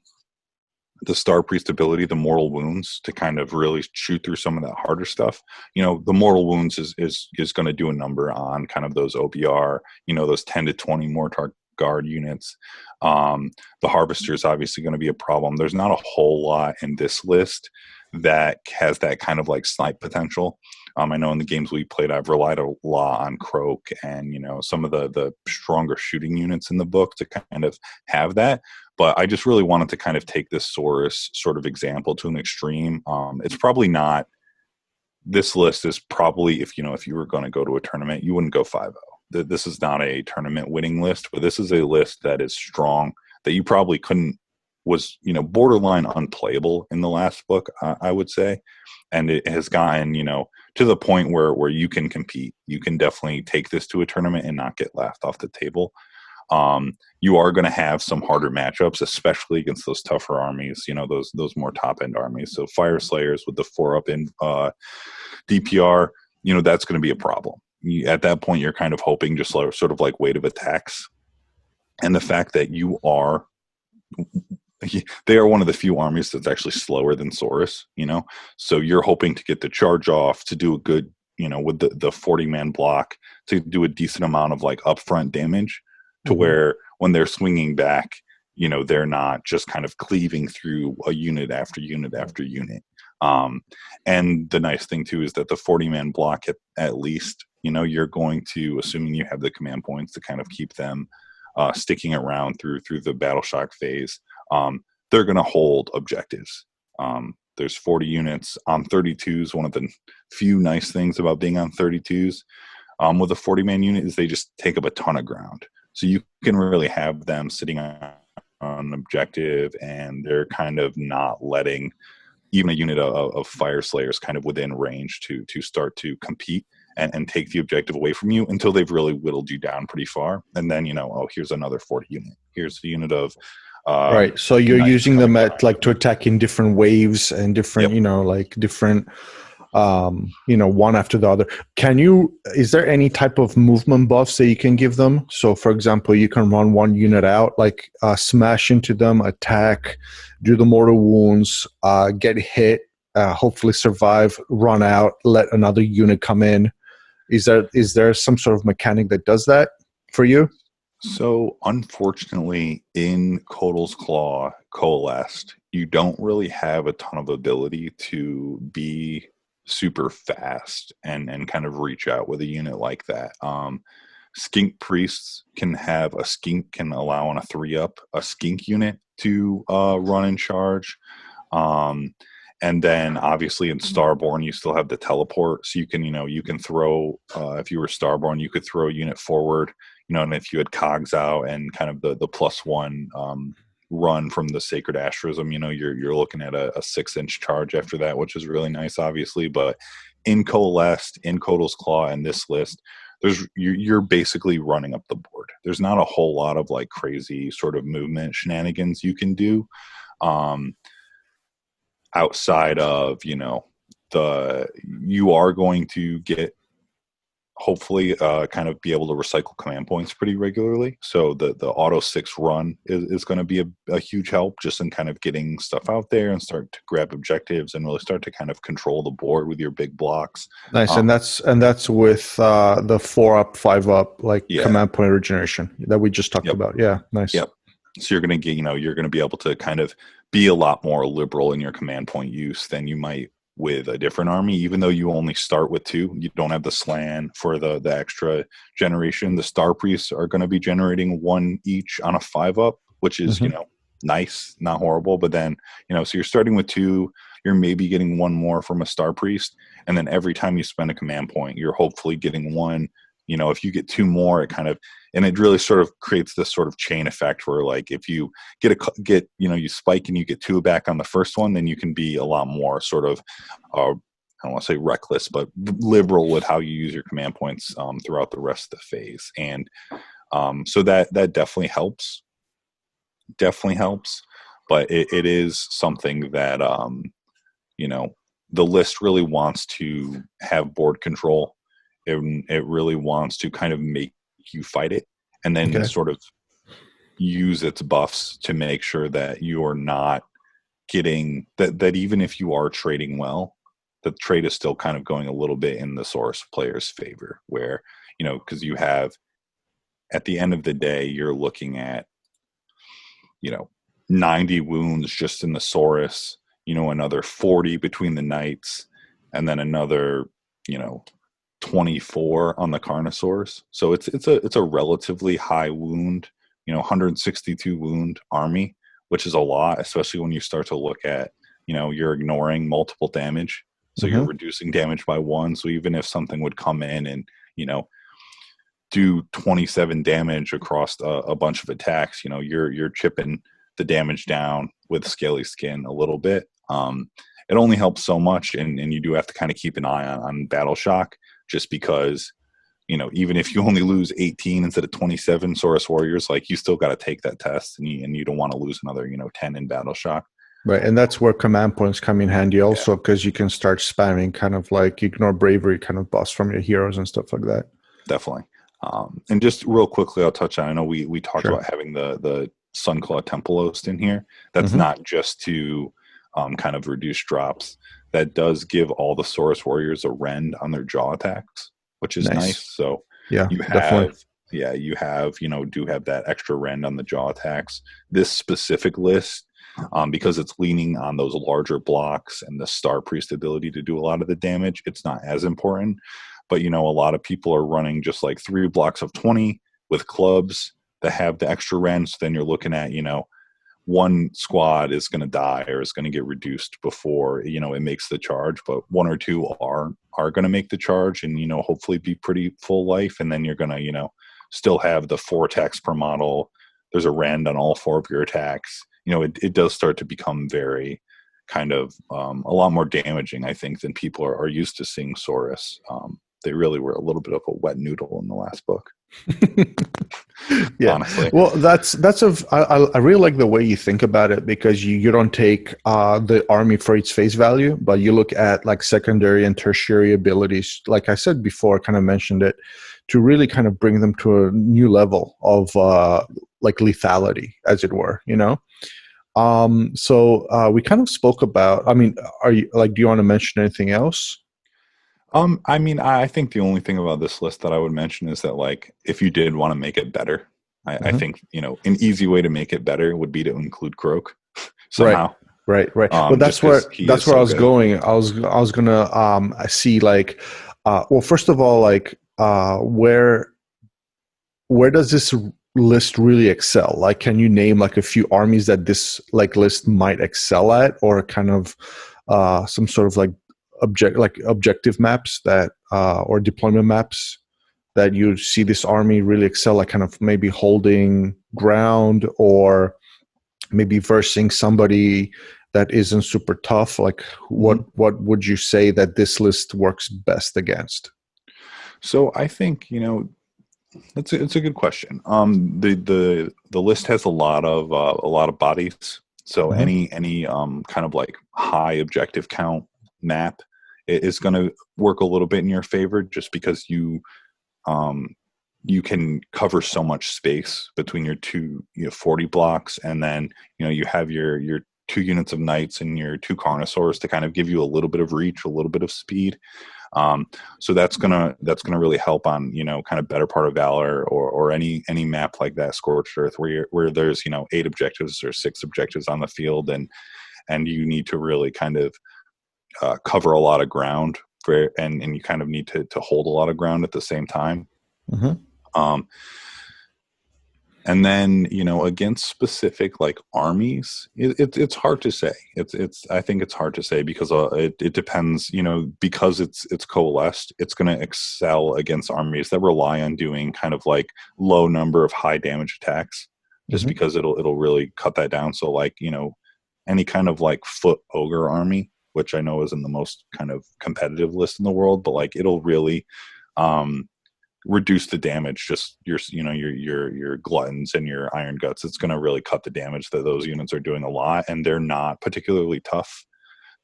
Star Priest ability, the mortal wounds, to kind of really chew through some of that harder stuff. The mortal wounds is going to do a number on kind of those OBR, those 10 to 20 Mortar Guard units. The Harvester is obviously going to be a problem. There's not a whole lot in this list that has that kind of like snipe potential. I know in the games we played, I've relied a lot on Croak and, some of the stronger shooting units in the book to kind of have that. But I just really wanted to kind of take this Saurus sort of example to an extreme. It's probably not, this list is probably, if you were going to go to a tournament, you wouldn't go 5-0. This is not a tournament winning list, but this is a list that is strong, that you probably was borderline unplayable in the last book, I would say. And it has gotten, to the point where you can compete. You can definitely take this to a tournament and not get laughed off the table. You are going to have some harder matchups, especially against those tougher armies, those more top-end armies. So Fire Slayers with the 4-up in DPR, that's going to be a problem. At that point, you're kind of hoping just sort of like weight of attacks. And the fact that they are one of the few armies that's actually slower than Saurus, so you're hoping to get the charge off, to do a good, with the 40-man block, to do a decent amount of like upfront damage, to where when they're swinging back, they're not just kind of cleaving through a unit after unit after unit. And the nice thing too is that the 40-man block, at least, you're going to, assuming you have the command points to kind of keep them sticking around through the battle shock phase, they're going to hold objectives. There's 40 units on 32s. One of the few nice things about being on 32s with a 40-man unit is they just take up a ton of ground. So you can really have them sitting on an objective, and they're kind of not letting even a unit of Fire Slayers kind of within range to start to compete and take the objective away from you until they've really whittled you down pretty far. And then, here's another 40 unit. Here's the unit of right. So you're using them to attack in different waves and different, Yep. Different, one after the other. Is there any type of movement buffs that you can give them? So for example, you can run one unit out, like smash into them, attack, do the mortal wounds, get hit, hopefully survive, run out, let another unit come in. Is there some sort of mechanic that does that for you? So, unfortunately, in Kotal's Claw Coalesced, you don't really have a ton of ability to be super fast and kind of reach out with a unit like that. Skink Priests can allow on a 3-up a Skink unit to run and charge. And then obviously in Starborn, you still have the teleport. So you can throw, if you were Starborn, you could throw a unit forward, and if you had cogs out and kind of the +1 run from the Sacred Asterism, you're looking at a 6-inch charge after that, which is really nice, obviously. But in Coalesced, in Kotal's Claw, and this list, you're basically running up the board. There's not a whole lot of like crazy sort of movement shenanigans you can do. Outside of, you are going to get, hopefully, kind of be able to recycle command points pretty regularly. So the auto 6 run is going to be a huge help just in kind of getting stuff out there and start to grab objectives and really start to kind of control the board with your big blocks. Nice. And that's with the 4-up, 5-up, command point regeneration that we just talked about. Yeah. Nice. Yep. So you're going to get, you're going to be able to kind of be a lot more liberal in your command point use than you might with a different army, even though you only start with 2. You don't have the slan for the extra generation. The Star Priests are going to be generating 1 each on a 5-up, which is, nice, not horrible. But then, so you're starting with 2, you're maybe getting 1 more from a Star Priest. And then every time you spend a command point, you're hopefully getting 1. If you get 2 more, it really sort of creates this sort of chain effect where, like, if you you spike and you get 2 back on the first one, then you can be a lot more sort of I don't want to say reckless, but liberal with how you use your command points throughout the rest of the phase. And so that definitely helps. Definitely helps. But it is something that, the list really wants to have board control. It really wants to kind of make you fight it, and then sort of use its buffs to make sure that you're not getting that even if you are trading well, the trade is still kind of going a little bit in the source player's favor, where, because you have, at the end of the day, you're looking at, 90 wounds just in the Saurus, another 40 between the knights, and then another, 24 on the Carnosaurs. So it's a relatively high wound, 162 wound army, which is a lot, especially when you start to look at, you're ignoring multiple damage. So you're reducing damage by 1. So even if something would come in and, do 27 damage across a bunch of attacks, you're chipping the damage down with Scaly Skin a little bit. It only helps so much, and you do have to kind of keep an eye on Battle Shock, just because, even if you only lose 18 instead of 27 Saurus Warriors, like, you still got to take that test, and you don't want to lose another, 10 in Battle Shock. Right, and that's where command points come in handy also, because you can start spamming kind of like ignore bravery kind of buffs from your heroes and stuff like that. Definitely. And just real quickly, I'll touch on, I know we talked about having the Sunclaw Temple Host in here. That's not just to kind of reduce drops. That does give all the Saurus Warriors a rend on their jaw attacks, which is nice. So yeah, you have, definitely. do have that extra rend on the jaw attacks. This specific list, because it's leaning on those larger blocks and the Star Priest ability to do a lot of the damage, it's not as important. But, a lot of people are running just like 3 blocks of 20 with clubs that have the extra rend. So then you're looking at, one squad is going to die or is going to get reduced before, it makes the charge. But 1 or 2 are going to make the charge and, hopefully be pretty full life. And then you're going to, still have the 4 attacks per model. There's a rend on all 4 of your attacks. It does start to become very kind of a lot more damaging, I think, than people are used to seeing Saurus. They really were a little bit of a wet noodle in the last book. Yeah, honestly. Well, I really like the way you think about it, because you don't take the army for its face value, but you look at like secondary and tertiary abilities. Like I said before, I kind of mentioned it, to really kind of bring them to a new level of like lethality, as it were. So we kind of spoke about. I mean, are you like? Do you want to mention anything else? I think the only thing about this list that I would mention is that, like, if you did want to make it better, I think, an easy way to make it better would be to include Croak somehow. Right. Well, that's where I was going. I was gonna see, like, well, first of all, like, where does this list really excel? Like, can you name like a few armies that this like list might excel at, or kind of some sort of like objective maps that or deployment maps that you see this army really excel, like kind of maybe holding ground, or maybe versing somebody that isn't super tough? Like, what would you say that this list works best against? So I think, it's a good question. The list has a lot of bodies. So any kind of like high objective count map is going to work a little bit in your favor, just because you can cover so much space between your 2 40 blocks, and then you have your 2 units of knights and your 2 Carnosaurs to kind of give you a little bit of reach, a little bit of speed. So that's gonna really help on kind of Better Part of Valor, or any map like that, Scorched Earth, where there's 8 objectives or 6 objectives on the field, and you need to really kind of cover a lot of ground, and you kind of need to hold a lot of ground at the same time. And then against specific like armies, it's hard to say. I think it's hard to say, because it depends. Because it's coalesced, it's going to excel against armies that rely on doing kind of like low number of high damage attacks, just because it'll really cut that down. So like any kind of like foot ogre army which I know isn't the most kind of competitive list in the world, but like it'll really reduce the damage. Just your gluttons and your iron guts. It's going to really cut the damage that those units are doing a lot, and they're not particularly tough.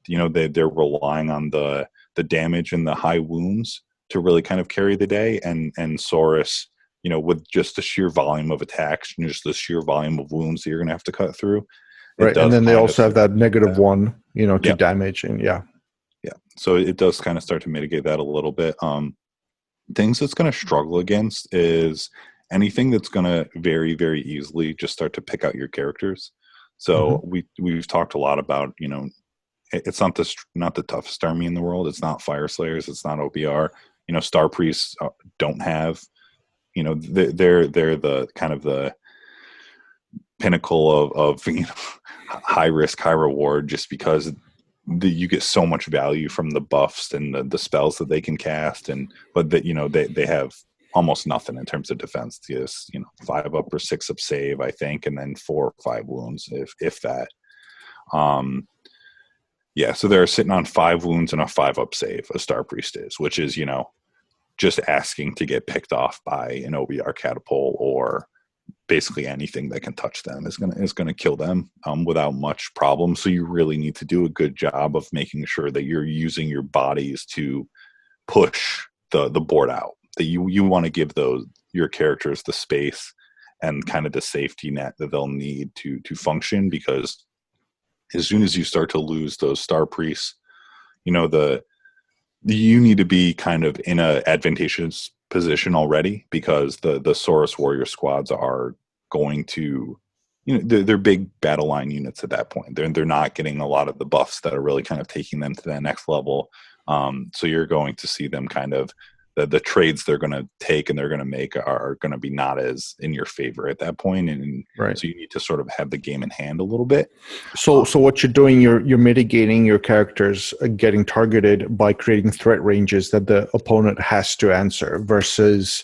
They're relying on the damage and the high wounds to really kind of carry the day, and Saurus, with just the sheer volume of attacks and just the sheer volume of wounds that you're going to have to cut through. Right, and then they also have that -1, to Yeah. damage, and yeah. So it does kind of start to mitigate that a little bit. Things that's going to struggle against is anything that's going to very, very easily just start to pick out your characters. So we've talked a lot about, it's not the toughest army in the world. It's not Fire Slayers. It's not OBR. Star Priests don't have, they're the kind of the pinnacle of high risk, high reward, just because you get so much value from the buffs and the spells that they can cast, but that they have almost nothing in terms of defense. Just 5 up or 6 up save, I think, and then 4 or 5 wounds, if that. So they're sitting on 5 wounds and a 5 up save. A Star Priest is, which is just asking to get picked off by an OBR catapult, or basically anything that can touch them is gonna kill them without much problem. So you really need to do a good job of making sure that you're using your bodies to push the board out. That you want to give your characters the space and kind of the safety net that they'll need to function, because as soon as you start to lose those Star Priests, you need to be kind of in a advantageous position already, because the Saurus warrior squads are going to, they're big battle line units at that point. They're not getting a lot of the buffs that are really kind of taking them to that next level. So you're going to see them kind of, the trades they're going to take and they're going to make are going to be not as in your favor at that point. And right. So you need to sort of have the game in hand a little bit. So what you're doing, you're mitigating your characters getting targeted by creating threat ranges that the opponent has to answer, versus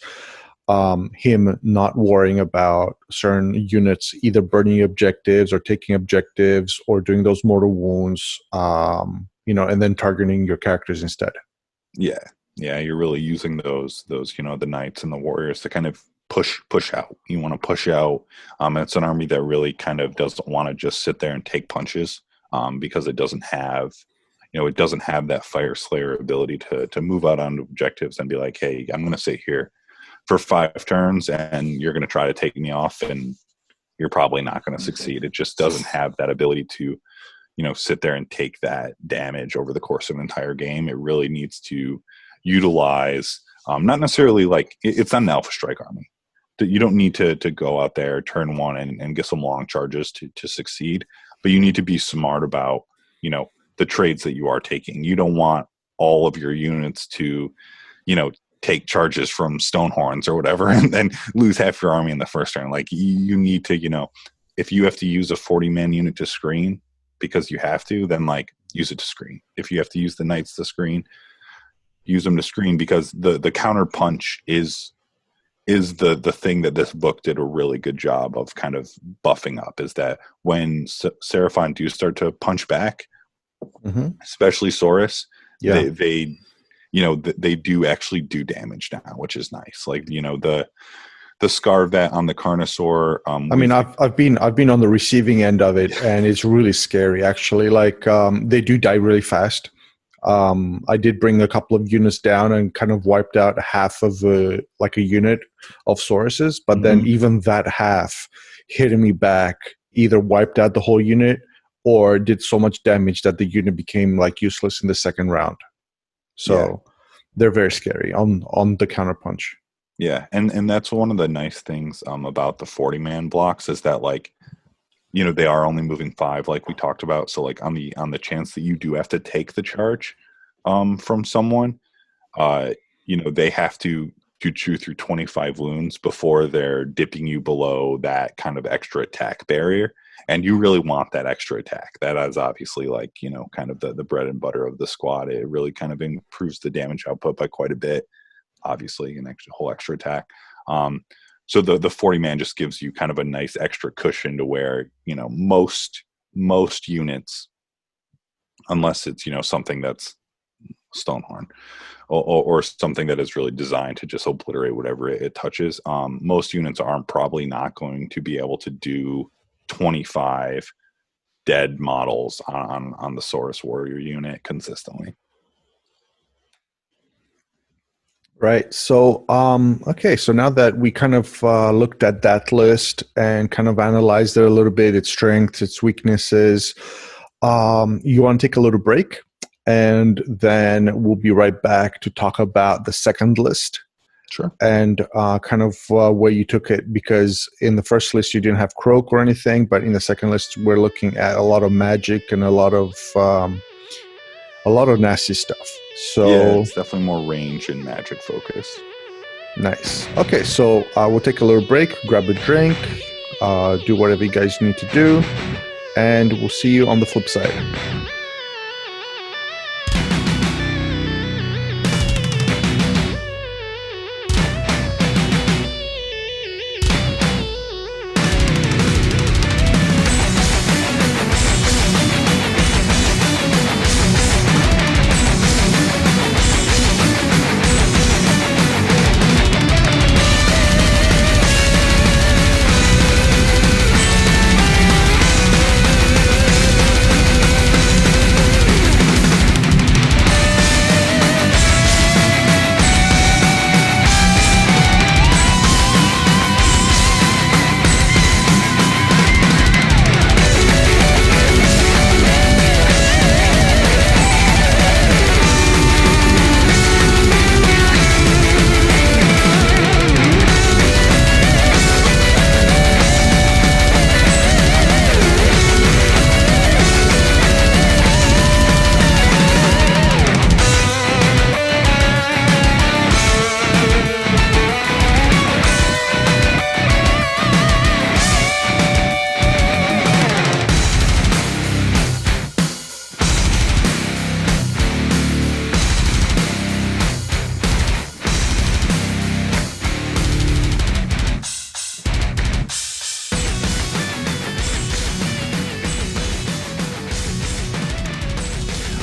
him not worrying about certain units either burning objectives or taking objectives or doing those mortal wounds, and then targeting your characters instead. Yeah, you're really using those the knights and the warriors to kind of push out. You want to push out. It's an army that really kind of doesn't want to just sit there and take punches, because it doesn't have that Fire Slayer ability to move out on objectives and be like, hey, I'm going to sit here for 5 turns and you're going to try to take me off, and you're probably not going to succeed. It just doesn't have that ability to sit there and take that damage over the course of an entire game. It really needs to utilize, not necessarily like, it's not an Alpha Strike army. You don't need to go out there turn 1 and get some long charges to succeed, but you need to be smart about the trades that you are taking. You don't want all of your units to take charges from Stonehorns or whatever and then lose half your army in the first turn. Like, you need to, if you have to use a 40-man unit to screen because you have to, then like use it to screen. If you have to use the knights to screen, use them to screen, because the counter punch is the thing that this book did a really good job of kind of buffing up, is that when Seraphon do start to punch back, especially Saurus, they do actually do damage now, which is nice. Like, the Scar Vet on the Carnosaur. I've been on the receiving end of it, and it's really scary actually. Like, they do die really fast. I did bring a couple of units down and kind of wiped out half of a unit of Sauruses, but then even that half hitting me back either wiped out the whole unit or did so much damage that the unit became like useless in the second round. So they're very scary on the counterpunch. Yeah, and that's one of the nice things about the 40-man blocks, is that like, they are only moving 5, like we talked about. So like on the chance that you do have to take the charge from someone, they have to chew through 25 wounds before they're dipping you below that kind of extra attack barrier. And you really want that extra attack. That is obviously like, kind of the bread and butter of the squad. It really kind of improves the damage output by quite a bit. Obviously, an whole extra attack. So the 40-man just gives you kind of a nice extra cushion to where, most units unless it's something that's Stonehorn or something that is really designed to just obliterate whatever it touches. Most units aren't probably not going to be able to do 25 dead models on the Saurus Warrior unit consistently. Right. So, okay. So now that we kind of looked at that list and kind of analyzed it a little bit, its strengths, its weaknesses, you want to take a little break, and then we'll be right back to talk about the second list. Sure. And kind of where you took it, because in the first list you didn't have Croak or anything, but in the second list we're looking at a lot of magic and a lot of nasty stuff. So yeah, it's definitely more range and magic focus. Nice. Okay, so we'll take a little break, grab a drink, do whatever you guys need to do, and we'll see you on the flip side.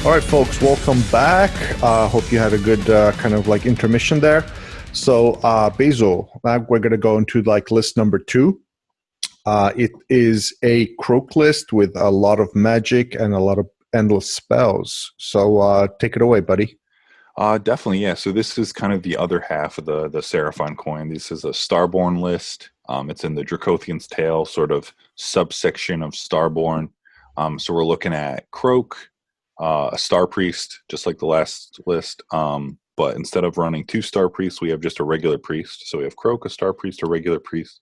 All right, folks, welcome back. Hope you had a good kind of like intermission there. So, Basil, now we're going to go into like list number 2. It is a Croak list with a lot of magic and a lot of endless spells. So, take it away, buddy. Definitely, yeah. So this is kind of the other half of the Seraphon coin. This is a Starborn list. It's in the Dracothian's Tale sort of subsection of Starborn. So we're looking at Croak, a Star Priest, just like the last list. But instead of running 2 Star Priests, we have just a regular Priest. So we have Croak, a Star Priest, a regular Priest.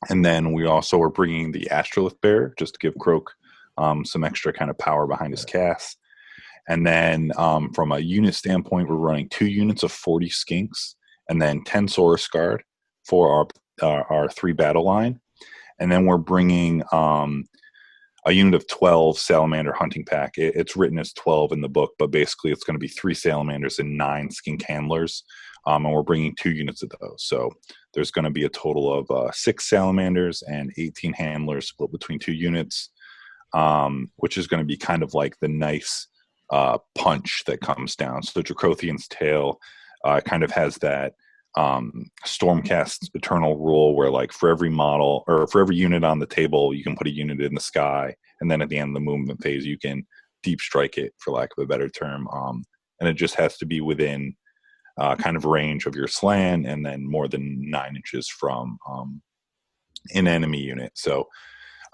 And then we also are bringing the Astrolith Bearer, just to give Croak some extra kind of power behind his cast. And then from a unit standpoint, we're running 2 units of 40 Skinks and then 10 Saurus Guard for our 3 battle line. And then we're bringing a unit of 12 Salamander Hunting Pack. It's written as 12 in the book, but basically it's going to be 3 Salamanders and 9 Skink Handlers. And we're bringing 2 units of those. So there's going to be a total of 6 Salamanders and 18 Handlers split between 2 units, which is going to be kind of like the nice punch that comes down. So the Dracothian's Tale kind of has that Stormcast Eternal rule where like for every model or for every unit on the table, you can put a unit in the sky, and then at the end of the movement phase, you can deep strike it, for lack of a better term. And it just has to be within kind of range of your slan, and then more than 9 inches from an enemy unit. So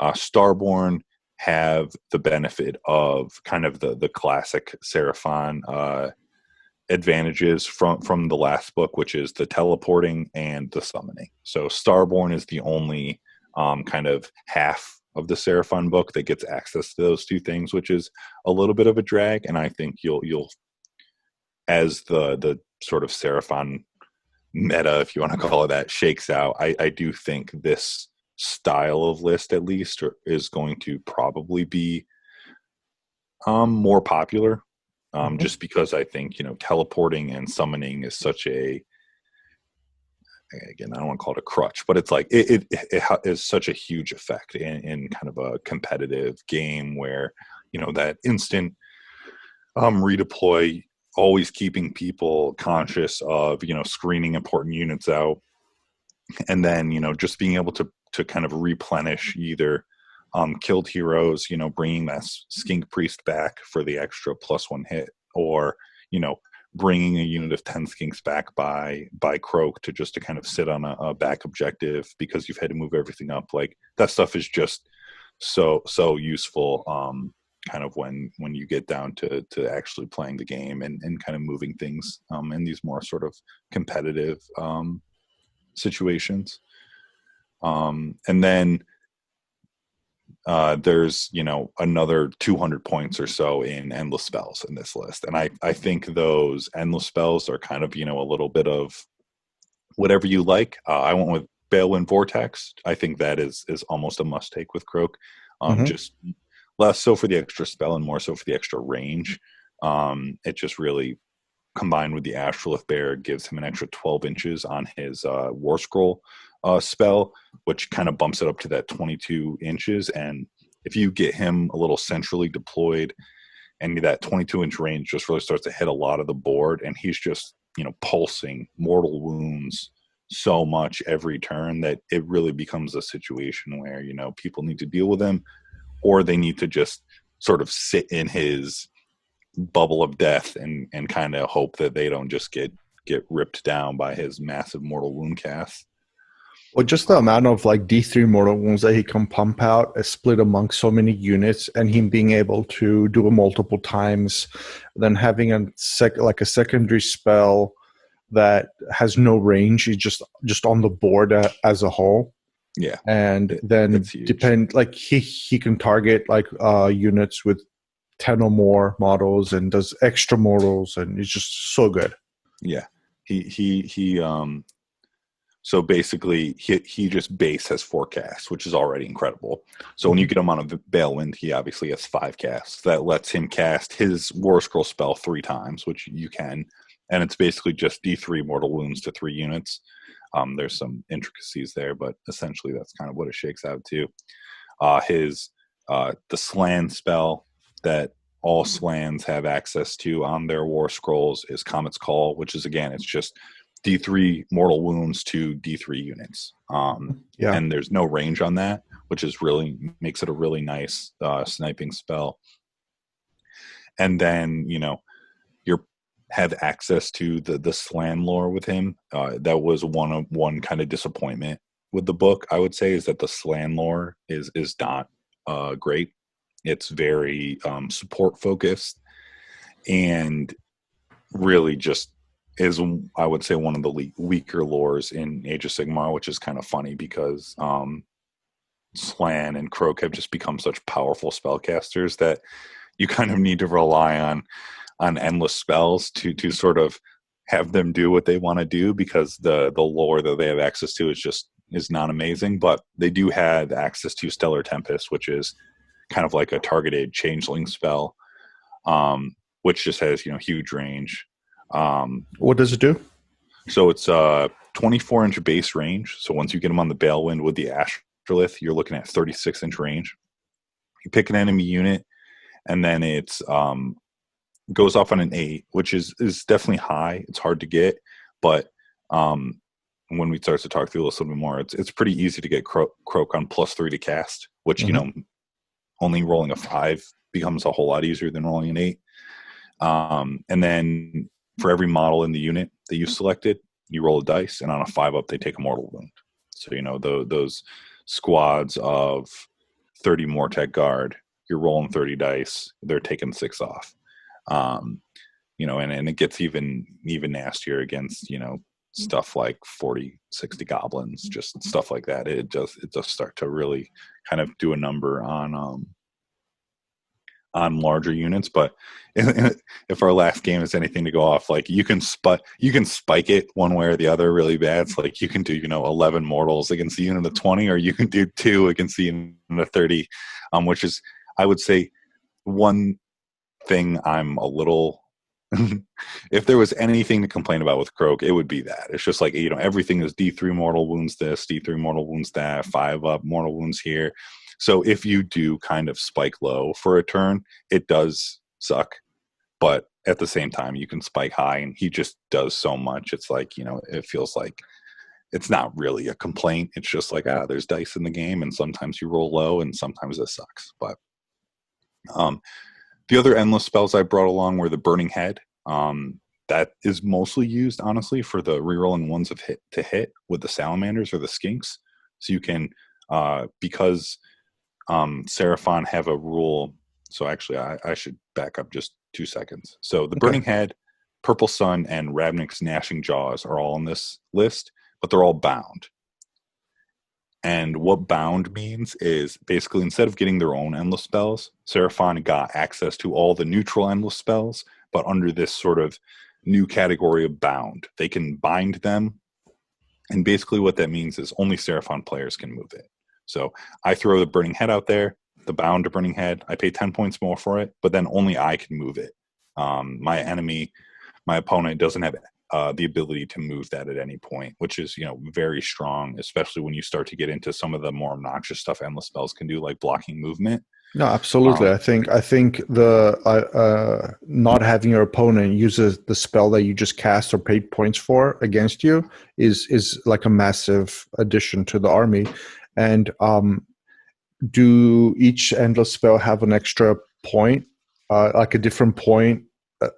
Starborn have the benefit of kind of the classic Seraphon advantages from the last book, which is the teleporting and the summoning. So Starborn is the only kind of half of the Seraphon book that gets access to those 2 things, which is a little bit of a drag. And I think you'll as the sort of Seraphon meta, if you want to call it that, shakes out, I do think this style of list at least is going to probably be more popular, just because I think teleporting and summoning is such a, again, I don't want to call it a crutch, but it's like it is such a huge effect in kind of a competitive game where that instant redeploy, always keeping people conscious of, screening important units out. And then, just being able to kind of replenish either killed heroes, bringing that skink priest back for the extra +1 hit, or, bringing a unit of 10 skinks back by Croak to kind of sit on a back objective because you've had to move everything up. Like, that stuff is just so useful kind of when you get down to actually playing the game and kind of moving things in these more sort of competitive situations. And then there's another 200 points or so in endless spells in this list, and I think those endless spells are kind of a little bit of whatever you like. I went with Balewind Vortex. I think that is almost a must take with Croak. Just less so for the extra spell and more so for the extra range. It just really, combined with the Astrolith Bear, gives him an extra 12 inches on his War Scroll spell, which kind of bumps it up to that 22 inches. And if you get him a little centrally deployed, and that 22-inch range just really starts to hit a lot of the board, and he's just pulsing mortal wounds so much every turn that it really becomes a situation where people need to deal with him, or they need to just sort of sit in his bubble of death and kind of hope that they don't just get ripped down by his massive mortal wound cast. Well, just the amount of like D3 mortal wounds that he can pump out is split among so many units, and him being able to do it multiple times, then having a secondary spell that has no range, is just on the board as a whole. Yeah, and then he can target like units with 10 or more models and does extra mortals, and it's just so good. Yeah, he so basically he just base has 4 casts, which is already incredible. So when you get him on a Balewind, he obviously has 5 casts. That lets him cast his War Scroll spell 3 times, which you can, and it's basically just D3 mortal wounds to 3 units. There's some intricacies there, but essentially that's kind of what it shakes out to. The Slan spell that all Slans have access to on their War Scrolls is Comet's Call, which is, again, it's just D3 mortal wounds to D3 units. And there's no range on that, which is really makes it a really nice sniping spell. And then, you have access to the Slan lore with him. That was one kind of disappointment with the book, I would say, is that the Slan lore is not great. It's very support focused, and really just is, I would say, one of the weaker lores in Age of Sigmar, which is kind of funny because Slan and Croak have just become such powerful spellcasters that you kind of need to rely on endless spells to sort of have them do what they want to do, because the lore that they have access to is not amazing. But they do have access to Stellar Tempest, which is kind of like a targeted changeling spell, which just has huge range. What does it do? So it's a 24-inch base range. So once you get them on the Balewind with the Astrolith, you're looking at 36-inch range. You pick an enemy unit, and then it's goes off on an 8, which is definitely high. It's hard to get, but when we start to talk through this a little bit more, it's pretty easy to get Croak on +3 to cast, which only rolling a 5 becomes a whole lot easier than rolling an 8. And then for every model in the unit that you selected, you roll a dice, and on a 5 up, they take a mortal wound. So those squads of 30 Mortec Guard, you're rolling 30 dice, they're taking 6 off. And it gets even nastier against stuff like 40, 60 goblins, just stuff like that. It does start to really kind of do a number on larger units. But if our last game is anything to go off, like you can spike it one way or the other really bad. It's like you can do 11 mortals against the unit of 20, or you can do 2 against the unit of 30, which is, I would say, one thing I'm a little if there was anything to complain about with Croak, it would be that. It's just like, everything is D3 mortal wounds this, D3 mortal wounds that, 5 up mortal wounds here. So if you do kind of spike low for a turn, it does suck. But at the same time, you can spike high, and he just does so much. It's like, it feels like it's not really a complaint. It's just like, there's dice in the game, and sometimes you roll low, and sometimes it sucks. But the other endless spells I brought along were the Burning Head. That is mostly used, honestly, for the rerolling ones of hit to hit with the salamanders or the skinks. So you can, because Seraphon have a rule. So actually, I should back up just 2 seconds. So the Burning Head, Purple Sun, and Ravnic's Gnashing Jaws are all on this list, but they're all bound. And what bound means is basically instead of getting their own endless spells, Seraphon got access to all the neutral endless spells, but under this sort of new category of bound. They can bind them, and basically what that means is only Seraphon players can move it. So I throw the Burning Head out there, the bound Burning Head. I pay 10 points more for it, but then only I can move it. My opponent doesn't have the ability to move that at any point, which is, very strong, especially when you start to get into some of the more obnoxious stuff endless spells can do, like blocking movement. No, absolutely. I think the not having your opponent use the spell that you just cast or paid points for against you is like a massive addition to the army. And do each endless spell have an extra point, like a different point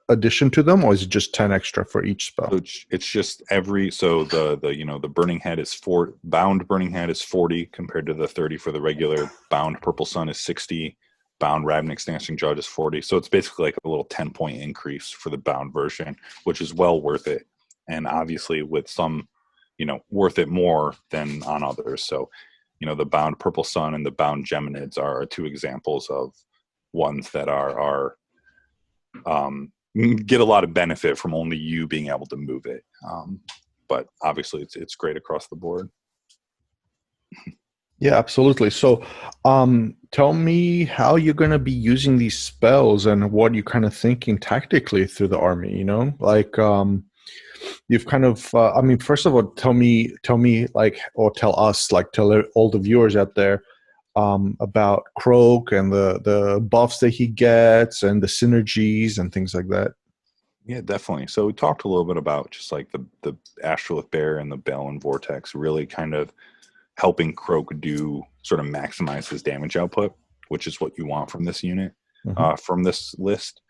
addition to them, or is it just 10 extra for each spell? So it's just the Burning Head is bound Burning Head is 40 compared to the 30 for the regular. Bound Purple Sun is 60. Bound Ravnic's Gnashing Jaws is 40. So it's basically like a little 10-point increase for the bound version, which is well worth it. And obviously with some, worth it more than on others. So, the bound Purple Sun and the bound Geminids are two examples of ones that are get a lot of benefit from only you being able to move it. But obviously it's great across the board. Yeah, absolutely. So tell me how you're going to be using these spells and what you're kind of thinking tactically through the army, like you've kind of, first of all, tell me like, or tell us, like tell all the viewers out there about Croak and the buffs that he gets and the synergies and things like that. Yeah, definitely. So we talked a little bit about just like the Astrolith Bear and the Bell Vortex really kind of helping Croak sort of maximize his damage output, which is what you want from this unit, from this list.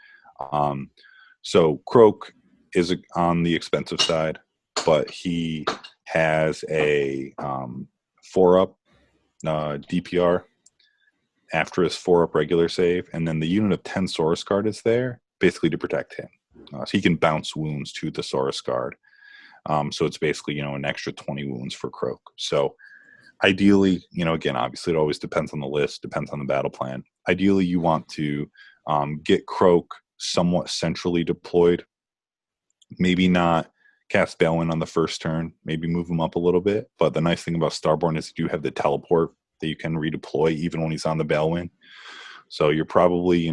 So Croak is on the expensive side, but he has a 4-up DPR after his 4-up regular save, and then the unit of 10 Saurus Guard is there basically to protect him. So he can bounce wounds to the Saurus Guard. So it's basically, an extra 20 wounds for Croak. So ideally, again, obviously it always depends on the list, depends on the battle plan. Ideally, you want to get Croak somewhat centrally deployed. Maybe not cast Balin on the first turn, maybe move him up a little bit. But the nice thing about Starborn is you do have the teleport that you can redeploy even when he's on the Balin. So you're probably,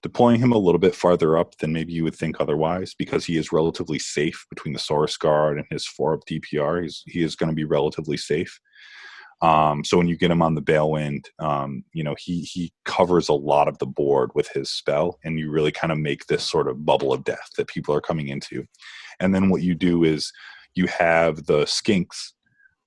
deploying him a little bit farther up than maybe you would think otherwise, because he is relatively safe between the Saurus Guard and his 4-up DPR. He is going to be relatively safe. So when you get him on the Balewind, he covers a lot of the board with his spell, and you really kind of make this sort of bubble of death that people are coming into. And then what you do is you have the Skinks.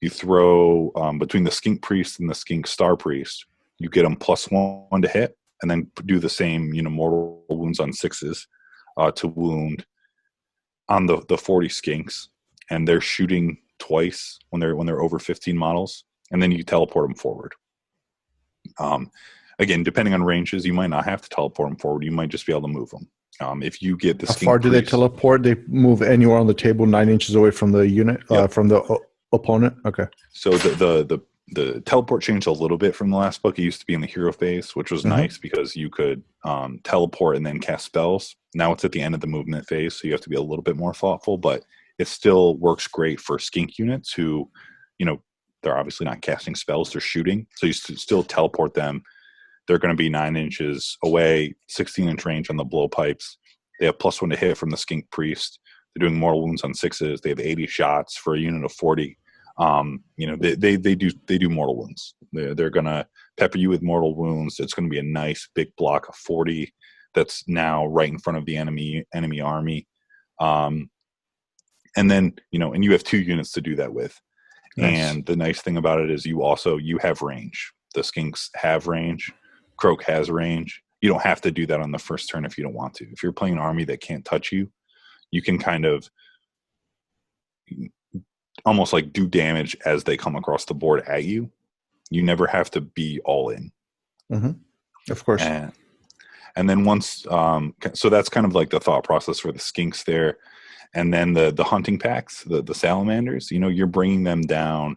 You throw between the Skink Priest and the Skink Star Priest, you get them +1 to hit, and then do the same, mortal wounds on 6s to wound on the 40 Skinks, and they're shooting twice when they're over 15 models. And then you teleport them forward. Again, depending on ranges, you might not have to teleport them forward. You might just be able to move them. If you get the How far do they teleport? They move anywhere on the table 9 inches away from the unit, from the opponent? Okay. So the teleport changed a little bit from the last book. It used to be in the hero phase, which was nice because you could teleport and then cast spells. Now it's at the end of the movement phase, so you have to be a little bit more thoughtful, but it still works great for skink units who, they're obviously not casting spells, they're shooting. So you still teleport them. They're going to be 9 inches away, 16-inch range on the blowpipes. They have +1 to hit from the Skink Priest. They're doing mortal wounds on 6s. They have 80 shots for a unit of 40. They do mortal wounds. They're going to pepper you with mortal wounds. It's going to be a nice big block of 40 that's now right in front of the enemy army. And then, and you have 2 units to do that with. Nice. And the nice thing about it is you have range. The skinks have range. Croak has range. You don't have to do that on the first turn if you don't want to. If you're playing an army that can't touch you, you can kind of almost like do damage as they come across the board at you. You never have to be all in. Mm-hmm. Of course. And then once, so that's kind of like the thought process for the skinks there. And then the hunting packs, the salamanders, you're bringing them down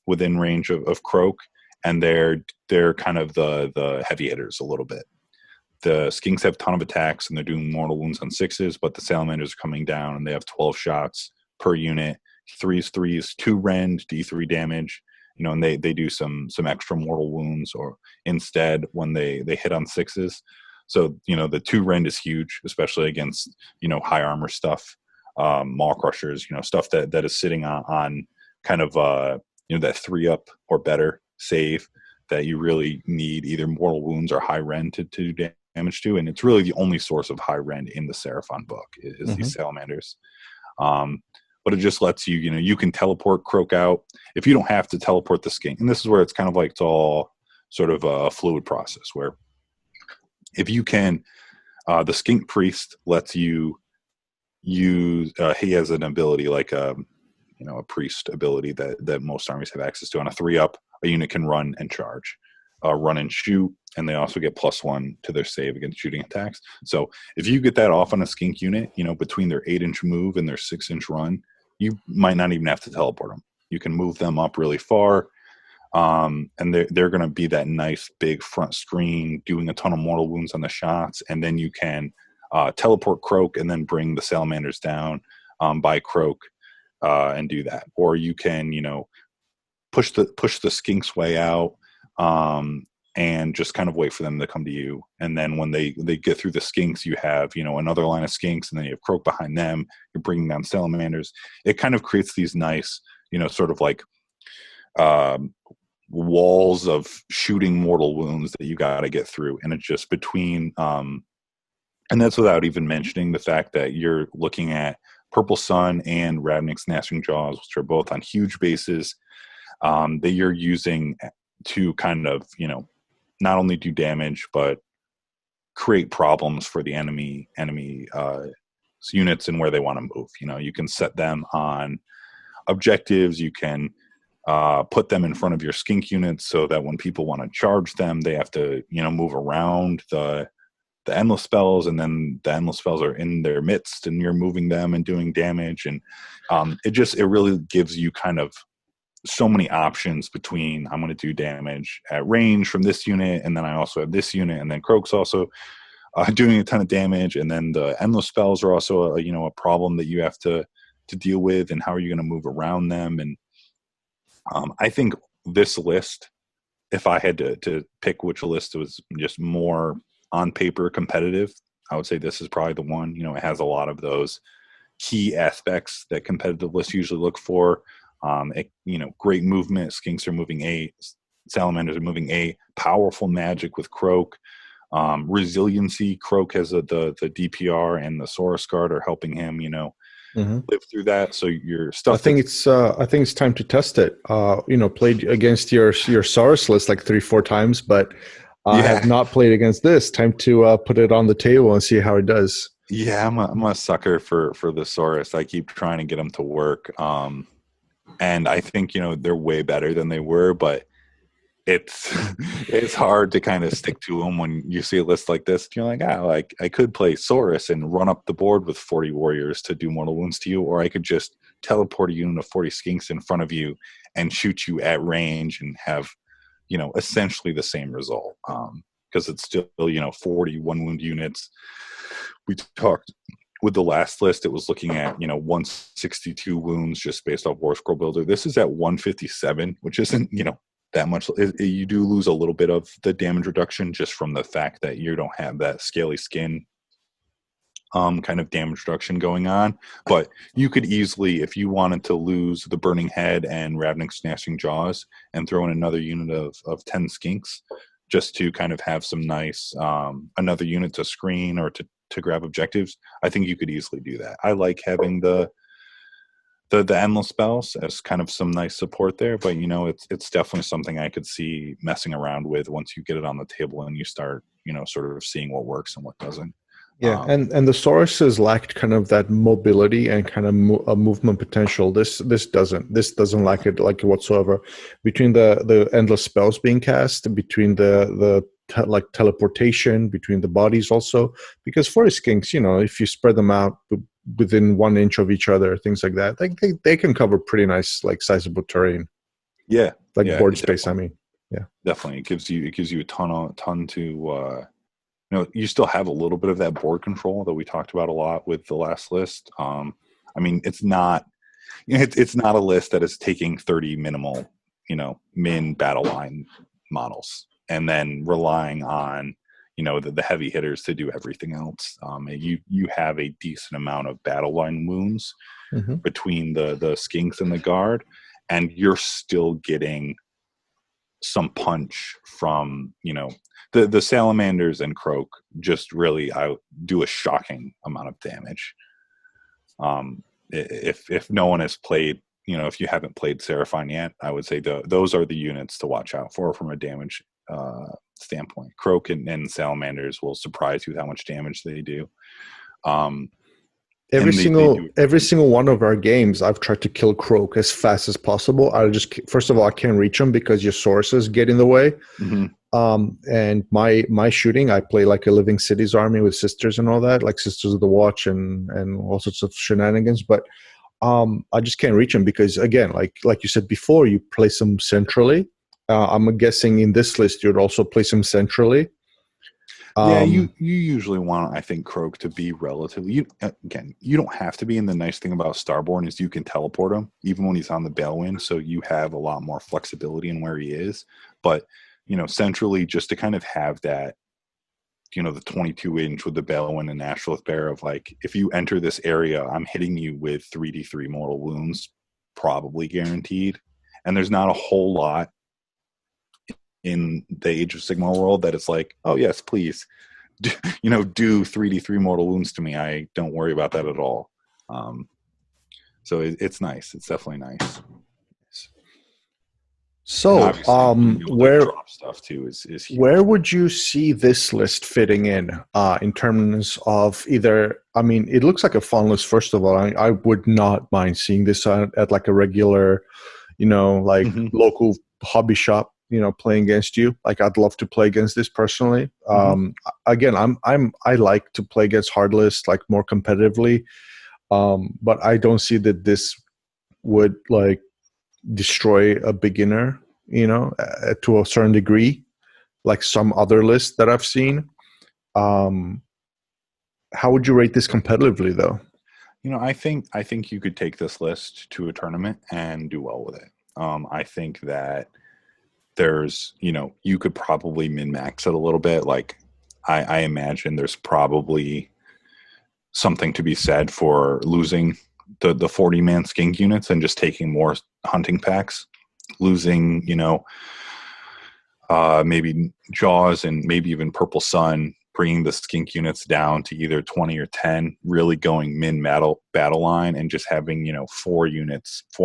within range of Croak, and they're kind of the heavy hitters a little bit. The skinks have a ton of attacks, and they're doing mortal wounds on 6s, but the salamanders are coming down, and they have 12 shots per unit. 3s, 2 rend, D3 damage, and they do some extra mortal wounds or instead when they hit on 6s. So, the 2 rend is huge, especially against, high armor stuff, maw crushers, stuff that is sitting on kind of, that 3-up or better save that you really need either mortal wounds or high rend to do damage to. And it's really the only source of high rend in the Seraphon book is these salamanders. But it just lets you, you can teleport Croak out if you don't have to teleport the skink. And this is where it's kind of like it's all sort of a fluid process where if you can, the skink priest lets you use, he has an ability like a priest ability that most armies have access to. On a 3-up, a unit can run and charge, run and shoot, and they also get +1 to their save against shooting attacks. So if you get that off on a skink unit, between their 8-inch move and their 6-inch run, you might not even have to teleport them. You can move them up really far, and they're going to be that nice big front screen doing a ton of mortal wounds on the shots, and then you can teleport Croak and then bring the salamanders down by Croak and do that. Or you can, push the skinks way out and just kind of wait for them to come to you. And then when they get through the skinks, you have, another line of skinks, and then you have Croak behind them. You're bringing down salamanders. It kind of creates these nice, sort of like walls of shooting mortal wounds that you got to get through. And it's just between, and that's without even mentioning the fact that you're looking at Purple Sun and Ravnic's Gnashing Jaws, which are both on huge bases that you're using to kind of, not only do damage, but create problems for the enemy units and where they want to move. You can set them on objectives. You can put them in front of your skink units so that when people want to charge them, they have to, move around the endless spells, and then the endless spells are in their midst and you're moving them and doing damage. And it really gives you kind of so many options between I'm going to do damage at range from this unit, and then I also have this unit, and then Croak's also doing a ton of damage, and then the endless spells are also a problem that you have to deal with, and how are you going to move around them. And I think this list, if I had to pick which list was just more on paper competitive, I would say this is probably the one. It has a lot of those key aspects that competitive lists usually look for. Great movement. Skinks are moving 8. Salamanders are moving 8. Powerful magic with Croak. Resiliency. Croak has the DPR, and the Saurus Guard are helping him, live through that. So your stuff. I think it's time to test it. Played against your Saurus list like 3-4 times, but I have not played against this. Time to put it on the table and see how it does. Yeah, I'm a sucker for the Saurus. I keep trying to get them to work. And I think, they're way better than they were, but it's hard to kind of stick to them when you see a list like this. You're like, I could play Saurus and run up the board with 40 warriors to do mortal wounds to you, or I could just teleport a unit of 40 skinks in front of you and shoot you at range and have, essentially the same result. Because it's still, 40 one-wound units. We talked with the last list, it was looking at, 162 wounds just based off War Scroll Builder. This is at 157, which isn't, that much. You do lose a little bit of the damage reduction just from the fact that you don't have that scaly skin kind of damage reduction going on. But you could easily, if you wanted to lose the Burning Head and Ravening Snatching Jaws and throw in another unit of 10 Skinks, just to kind of have some nice another unit to screen or to grab objectives, I think you could easily do that. I like having the endless spells as kind of some nice support there, but it's definitely something I could see messing around with once you get it on the table and you start sort of seeing what works and what doesn't. Yeah, and the Sauruses lacked kind of that mobility and kind of movement potential. This doesn't lack it whatsoever. Between the endless spells being cast, between the teleportation between the bodies also, because Forest Kings, if you spread them out within 1 inch of each other, things like that, they can cover pretty nice sizable terrain. Yeah, board space. I mean, yeah, definitely. It gives you a ton to. You still have a little bit of that board control that we talked about a lot with the last list. I mean, it's not a list that is taking 30 minimal, min battle line models and then relying on, the heavy hitters to do everything else. You have a decent amount of battle line wounds between the skinks and the guard, and you're still getting some punch from, the salamanders and croak just really do a shocking amount of damage. If no one has played, if you haven't played Seraphon yet, I would say those are the units to watch out for from a damage standpoint. Croak and salamanders will surprise you with how much damage they do. Every single one of our games, I've tried to kill Croak as fast as possible. First of all, I can't reach them because your sources get in the way. And my shooting, I play like a Living Cities army with sisters and all that, like Sisters of the Watch and all sorts of shenanigans. But I just can't reach them because, again, like you said before, you place them centrally. I'm guessing in this list you'd also place them centrally. Yeah, you usually want, I think, Croak to be relatively. You don't have to be. And the nice thing about Starborn is you can teleport him even when he's on the Balewind, so you have a lot more flexibility in where he is. But centrally, just to kind of have that, the 22-inch with the Balewind and Ashflith Bear of like, if you enter this area, I'm hitting you with 3d3 mortal wounds, probably guaranteed. And there's not a whole lot in the Age of Sigmar world that it's like, oh yes, please, do 3d3 mortal wounds to me. I don't worry about that at all. So it's nice. It's definitely nice. So, where drop stuff too is huge. Where would you see this list fitting in terms of either? I mean, it looks like a fun list. First of all, I would not mind seeing this at like a regular, local hobby shop. Playing against you. Like, I'd love to play against this personally. Again, I like to play against hard lists, like more competitively. But I don't see that this would like destroy a beginner, to a certain degree, like some other lists that I've seen. How would you rate this competitively, though? I think you could take this list to a tournament and do well with it. I think that there's, you could probably min-max it a little bit. Like, I imagine there's probably something to be said for losing the 40-man skink units and just taking more hunting packs, losing, maybe Jaws and maybe even Purple Sun, bringing the skink units down to either 20 or 10, really going min battle line and just having, 4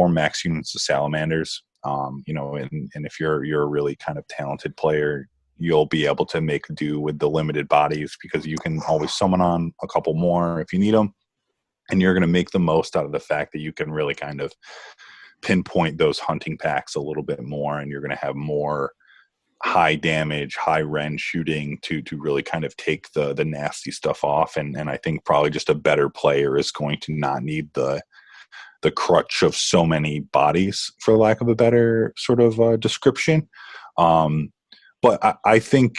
max units of salamanders. And if you're a really kind of talented player, you'll be able to make do with the limited bodies because you can always summon on a couple more if you need them. And you're going to make the most out of the fact that you can really kind of pinpoint those hunting packs a little bit more, and you're going to have more high damage, high rend shooting to really kind of take the nasty stuff off. And I think probably just a better player is going to not need the crutch of so many bodies, for lack of a better sort of description. But I think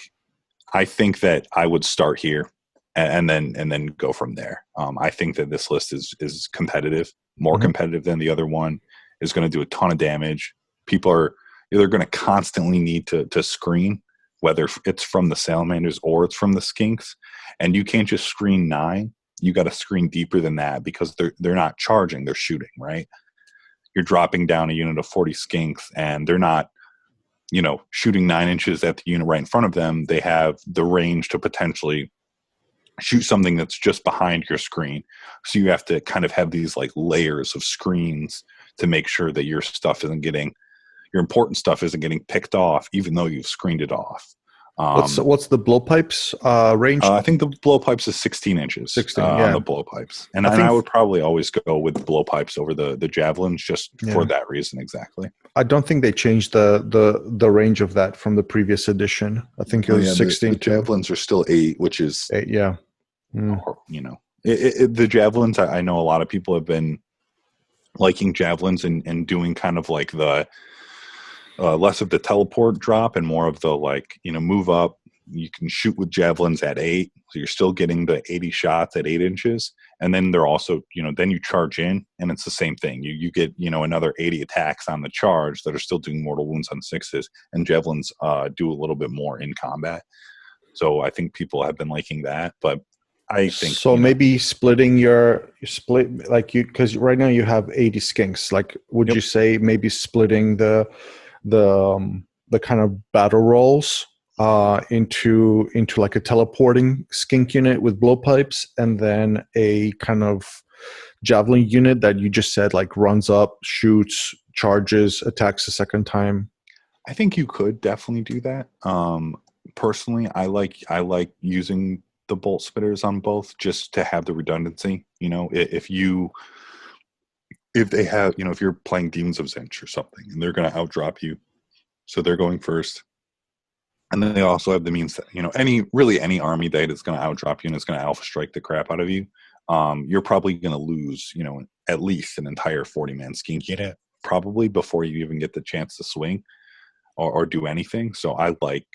that I would start here and then go from there. I think that this list is competitive, more competitive than the other one. Is going to do a ton of damage. People are either going to constantly need to screen, whether it's from the salamanders or it's from the skinks, and you can't just screen 9 you got to screen deeper than that because they're not charging, they're shooting, right? You're dropping down a unit of 40 skinks and they're not, shooting 9 inches at the unit right in front of them. They have the range to potentially shoot something that's just behind your screen. So you have to kind of have these like layers of screens to make sure that your important stuff isn't getting picked off, even though you've screened it off. What's the blowpipes range? I think the blowpipes is 16 inches 16, on the blowpipes. And I would probably always go with blowpipes over the javelins just for that reason exactly. I don't think they changed the range of that from the previous edition. I think it was 16. The javelins are still 8, which is 8, yeah. The javelins, I know a lot of people have been liking javelins and doing kind of like the less of the teleport drop and more of the like, move up. You can shoot with javelins at 8, so you're still getting the 80 shots at 8 inches. And then they're also, then you charge in, and it's the same thing. You get, another 80 attacks on the charge that are still doing mortal wounds on 6s, and javelins do a little bit more in combat. So I think people have been liking that, but I think so. Maybe splitting because right now you have 80 skinks. Like, would you say maybe splitting the kind of battle rolls into like a teleporting skink unit with blowpipes, and then a kind of javelin unit that you just said like runs up, shoots, charges, attacks a second time? I think you could definitely do that. Personally, I like using the bolt spitters on both just to have the redundancy. If they have, if you're playing Demons of Zinch or something and they're going to outdrop you, so they're going first. And then they also have the means that, any army that is going to outdrop you and is going to alpha strike the crap out of you, you're probably going to lose, at least an entire 40-man skink unit, probably before you even get the chance to swing or do anything. So I like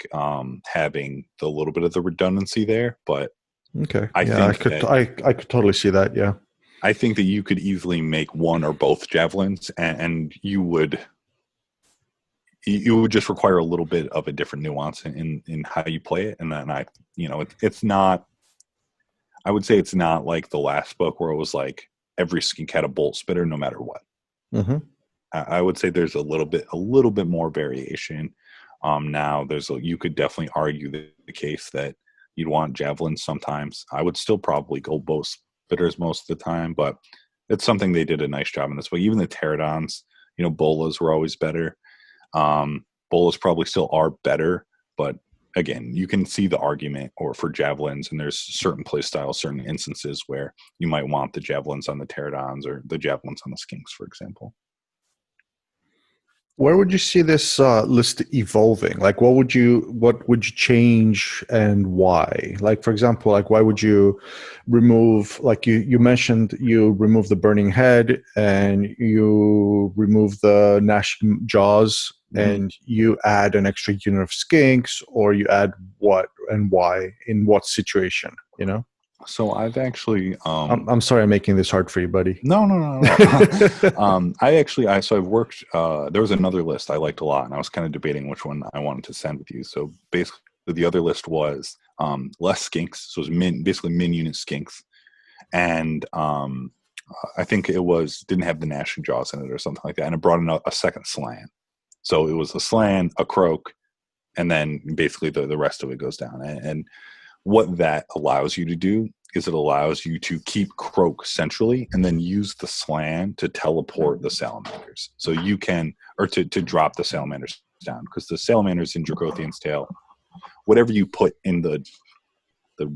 having the little bit of the redundancy there, but okay, I could totally see that. Yeah, I think that you could easily make one or both javelins, and you would just require a little bit of a different nuance in how you play it. And then it's not, I would say it's not like the last book where it was like every skink had a bolt spitter no matter what. Mm-hmm. I would say there's a little bit more variation. Now you could definitely argue the case that you'd want javelins sometimes. I would still probably go both spitters most of the time, but it's something they did a nice job in this book. Even the pterodons, bolas were always better. Bolas probably still are better, but again, you can see the argument for javelins, and there's certain play styles, certain instances where you might want the javelins on the pterodons or the javelins on the skinks, for example. Where would you see this list evolving? Like, what would you change and why? Like, for example, like why would you remove? Like you mentioned, you remove the burning head and you remove the gnashing jaws, and you add an extra unit of skinks, or you add what and why in what situation? So I've actually I'm sorry I'm making this hard for you, buddy. No. I've worked there was another list I liked a lot, and I was kind of debating which one I wanted to send with you. So basically the other list was less skinks, so it was basically min unit skinks, and I think it didn't have the gnashing jaws in it or something like that, and it brought in a second slan. So it was a slan, a croak, and then basically the rest of it goes down. And what that allows you to do is it allows you to keep croak centrally and then use the slan to teleport the salamanders. So you can, or to drop the salamanders down, because the salamanders in Dracothian's Tale, whatever you put in the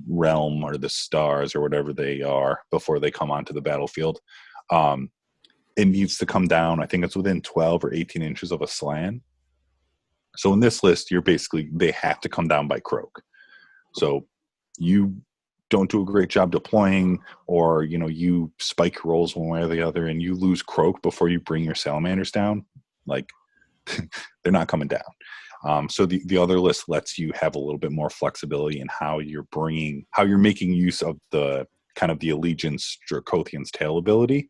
realm or the stars or whatever they are before they come onto the battlefield, it needs to come down. I think it's within 12 or 18 inches of a slan. So in this list, they have to come down by croak. So you don't do a great job deploying, or you spike rolls one way or the other, and you lose croak before you bring your salamanders down, like they're not coming down. So the other list lets you have a little bit more flexibility in how you're making use of the kind of the Allegiance Dracothian's Tale ability,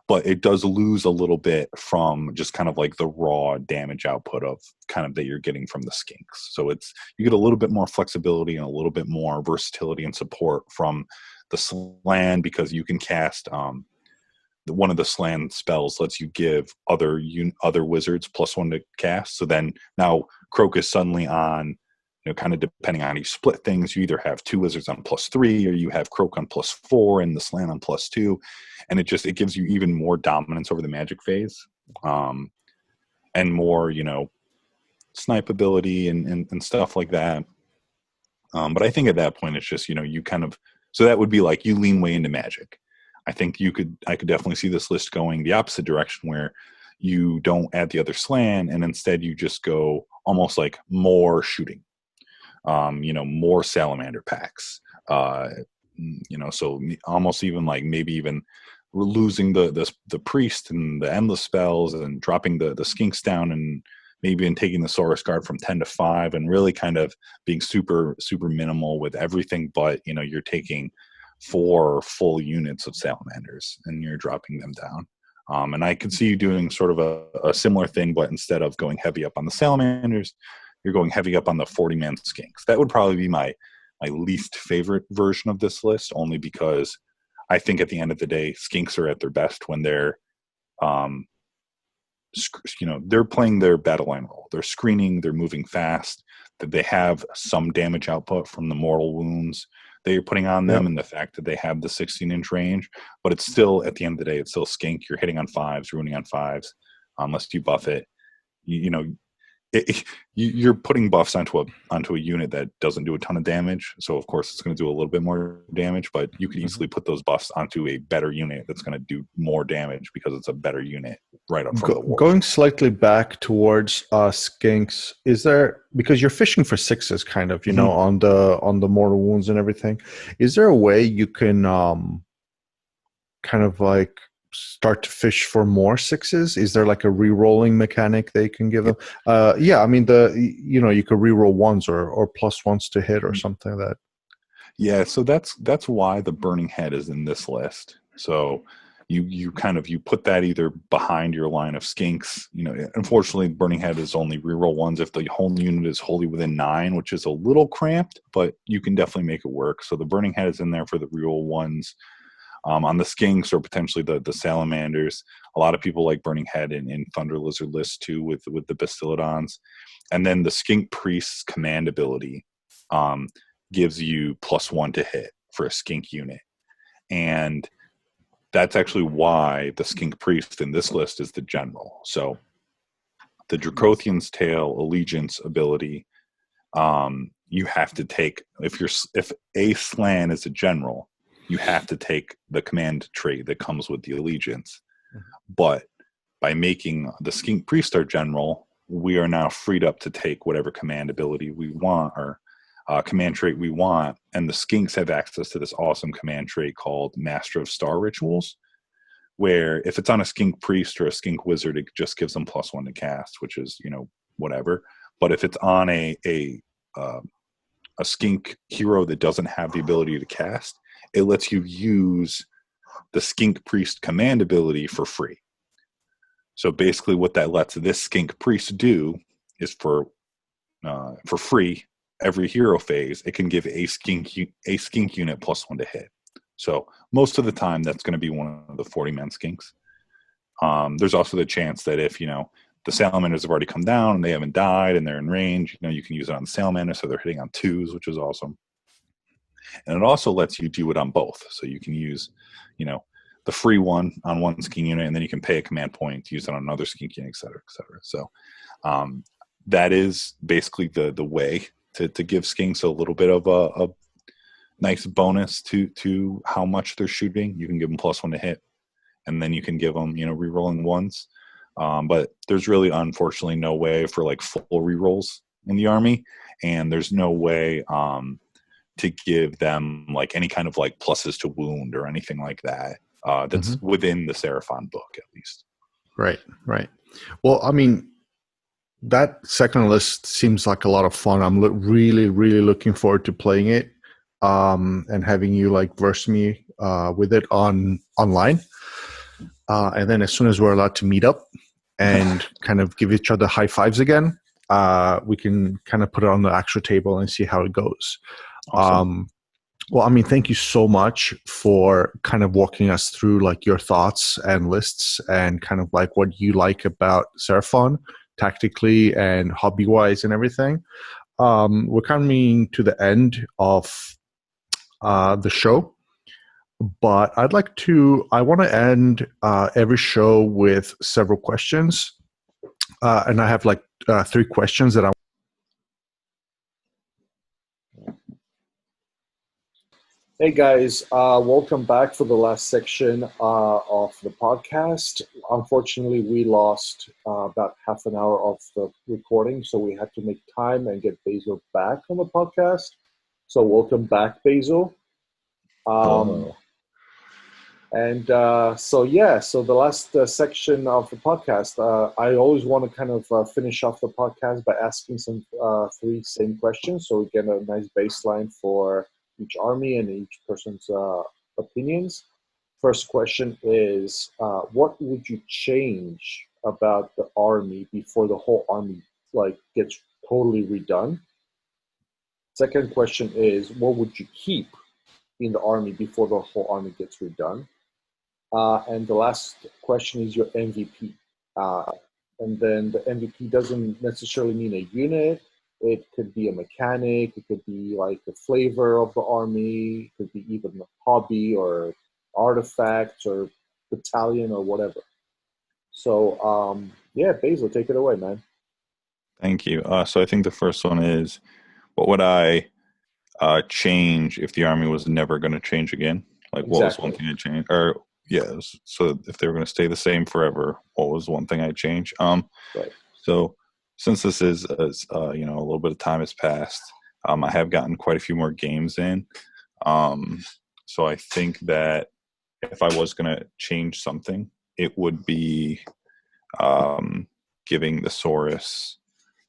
but it does lose a little bit from just kind of like the raw damage output of kind of that you're getting from the skinks. So you get a little bit more flexibility and a little bit more versatility and support from the slan, because you can cast one of the slan spells lets you give other wizards +1 to cast. So then now Crocus suddenly on, kind of depending on how you split things, you either have 2 wizards on +3, or you have Croak on +4 and the slan on +2, and it gives you even more dominance over the magic phase, and more snipe ability and stuff like that. But I think at that point it's just you kind of, so that would be like you lean way into magic. I think I could definitely see this list going the opposite direction, where you don't add the other slan and instead you just go almost like more shooting, more salamander packs, so almost even like maybe even losing the priest and the endless spells and dropping the skinks down, and maybe in taking the Saurus Guard from 10 to 5, and really kind of being super, super minimal with everything, but you're taking 4 full units of salamanders and you're dropping them down. And I could see you doing sort of a similar thing, but instead of going heavy up on the salamanders, you're going heavy up on the 40-man skinks. That would probably be my least favorite version of this list, only because I think at the end of the day, skinks are at their best when they're they're playing their battle line role. They're screening, they're moving fast, that they have some damage output from the mortal wounds that you're putting on them, and the fact that they have the 16-inch range. But it's still, at the end of the day, it's still skink. You're hitting on 5s, ruining on 5s, unless you buff it. You're putting buffs onto a unit that doesn't do a ton of damage, so of course it's going to do a little bit more damage, but you could easily put those buffs onto a better unit that's going to do more damage because it's a better unit right up front of the war. Going slightly back towards skinks, is there, because you're fishing for 6s kind of, on the mortal wounds and everything, is there a way you can kind of like start to fish for more 6s? Is there like a re-rolling mechanic they can give them? I mean, you could re-roll 1s or +1s to hit or something like that. Yeah, so that's why the Burning Head is in this list. So you put that either behind your line of skinks. Unfortunately, Burning Head is only re-roll 1s if the whole unit is wholly within 9, which is a little cramped, but you can definitely make it work. So the Burning Head is in there for the re-roll 1s. On the skinks, or potentially the salamanders, a lot of people like Burning Head in Thunder Lizard lists too, with the Bastillodons. And then the Skink Priest's command ability gives you +1 to hit for a skink unit. And that's actually why the Skink Priest in this list is the general. So the Dracothian's Tail Allegiance ability, you have to take, if a slan is a general, you have to take the command trait that comes with the allegiance. But by making the Skink Priest our general, we are now freed up to take whatever command ability we want, or command trait we want. And the skinks have access to this awesome command trait called Master of Star Rituals, where if it's on a Skink Priest or a Skink Wizard, it just gives them +1 to cast, which is, whatever. But if it's on a skink hero that doesn't have the ability to cast, it lets you use the Skink Priest command ability for free. So basically what that lets this Skink Priest do is for free, every hero phase, it can give a skink unit +1 to hit. So most of the time, that's going to be one of the 40-man skinks. There's also the chance that if, the salamanders have already come down and they haven't died and they're in range, you can use it on the salamander, so they're hitting on 2s, which is awesome. And it also lets you do it on both. So you can use, the free one on one skink unit, and then you can pay a command point to use it on another skink unit, et cetera, et cetera. So that is basically the way to give skinks a little bit of a nice bonus to how much they're shooting. You can give them +1 to hit, and then you can give them, re-rolling 1s. But there's really, unfortunately, no way for like full re-rolls in the army, and there's no way to give them like any kind of like pluses to wound or anything like that. That's within the Seraphon book, at least. Right. Well, I mean, that second list seems like a lot of fun. I'm really, really looking forward to playing it and having you like verse me with it online. And then as soon as we're allowed to meet up and kind of give each other high fives again, we can kind of put it on the actual table and see how it goes. Awesome. Well, I mean, thank you so much for kind of walking us through like your thoughts and lists and kind of like what you like about Seraphon tactically and hobby wise and everything. We're coming to the end of the show, but I want to end every show with several questions. And I have like three questions that I. Hey guys, welcome back for the last section of the podcast. Unfortunately, we lost about half an hour of the recording, so we had to make time and get Basil back on the podcast. So welcome back, Basil. Hello. So the last section of the podcast, I always want to kind of finish off the podcast by asking some three same questions, so we get a nice baseline for each army and each person's opinions. First question is, what would you change about the army before the whole army like gets totally redone? Second question is, what would you keep in the army before the whole army gets redone? And the last question is your MVP. And then the MVP doesn't necessarily mean a unit. It could be a mechanic. It could be like the flavor of the army. It could be even a hobby or artifacts or battalion or whatever. So, yeah, Basil, take it away, man. Thank you. So I think the first one is, what would I change if the army was never going to change again? Like, what was one Exactly. thing I changed? Or yes, so if they were going to stay the same forever, what was one thing I change? Right. So since this is, a little bit of time has passed, I have gotten quite a few more games in. So I think that if I was going to change something, it would be giving the Saurus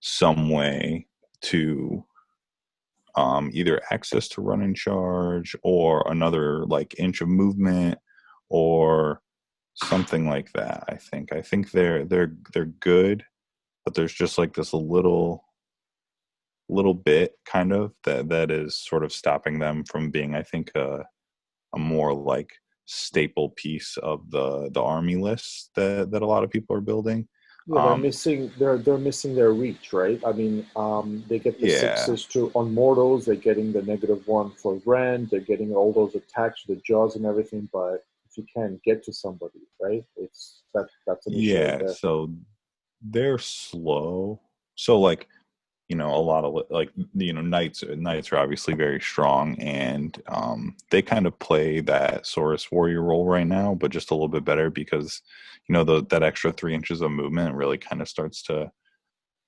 some way to either access to run and charge or another like inch of movement or something like that. I think they're good, but there's just like this little bit kind of that is sort of stopping them from being, I think, a more like staple piece of the army list that a lot of people are building. Yeah, they're um missing. They're missing their reach, right? I mean, they get the yeah sixes to on mortals. They're getting the -1 for rend. They're getting all those attacks, the jaws, and everything. But if you can't get to somebody, right? That's an issue right yeah there. so they're slow. So like, a lot of like, knights are obviously very strong, and they kind of play that Saurus warrior role right now, but just a little bit better because that extra 3 inches of movement really kind of starts to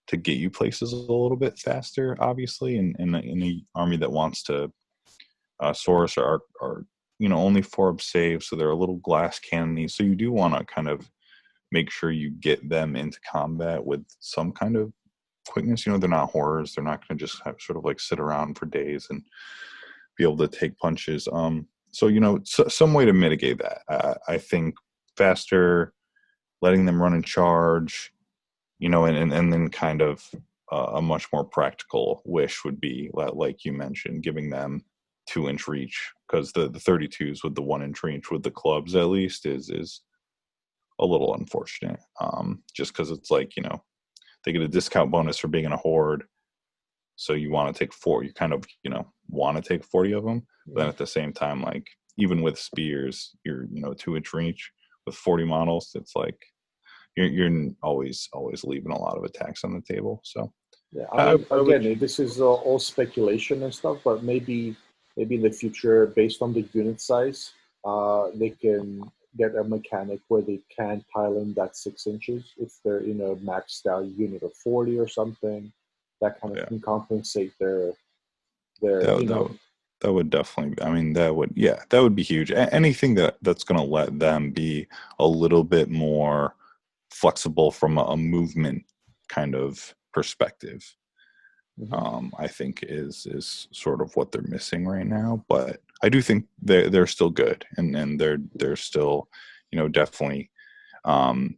get you places a little bit faster, obviously, in a army that wants to. Saurus are only 4 up save, so they're a little glass cannony, so you do want to kind of make sure you get them into combat with some kind of quickness. They're not horrors. They're not going to just sort of like sit around for days and be able to take punches. So some way to mitigate that. I think faster, letting them run and charge, and then kind of a much more practical wish would be, like you mentioned, giving them 2-inch reach, because the 32s with the 1-inch reach with the clubs at least is a little unfortunate. Just because it's like, they get a discount bonus for being in a horde. So you want to take four, you kind of, want to take 40 of them. But then at the same time, like, even with spears, you're, 2-inch reach with 40 models. It's like, you're always leaving a lot of attacks on the table. So Yeah, I I, mean, I would, again, this is all speculation and stuff, but maybe in the future, based on the unit size, they can get a mechanic where they can pile in that 6 inches if they're in a maxed out unit of 40 or something. That kind of yeah, can compensate their that, that, would- that would definitely, I mean, that would be huge. Anything that's going to let them be a little bit more flexible from a movement kind of perspective. Mhm. I think is sort of what they're missing right now. But I do think they're still good, and they're still, definitely um,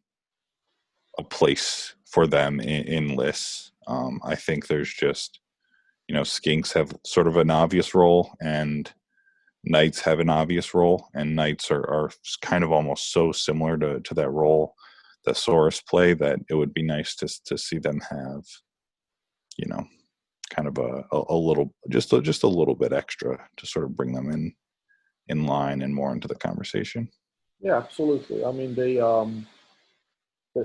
a place for them in lists. I think there's just, skinks have sort of an obvious role, and knights have an obvious role, and knights are kind of almost so similar to that role that Saurus play, that it would be nice to see them have, you know, kind of a little, just a little bit extra to sort of bring them in line and more into the conversation. Yeah, absolutely. I mean,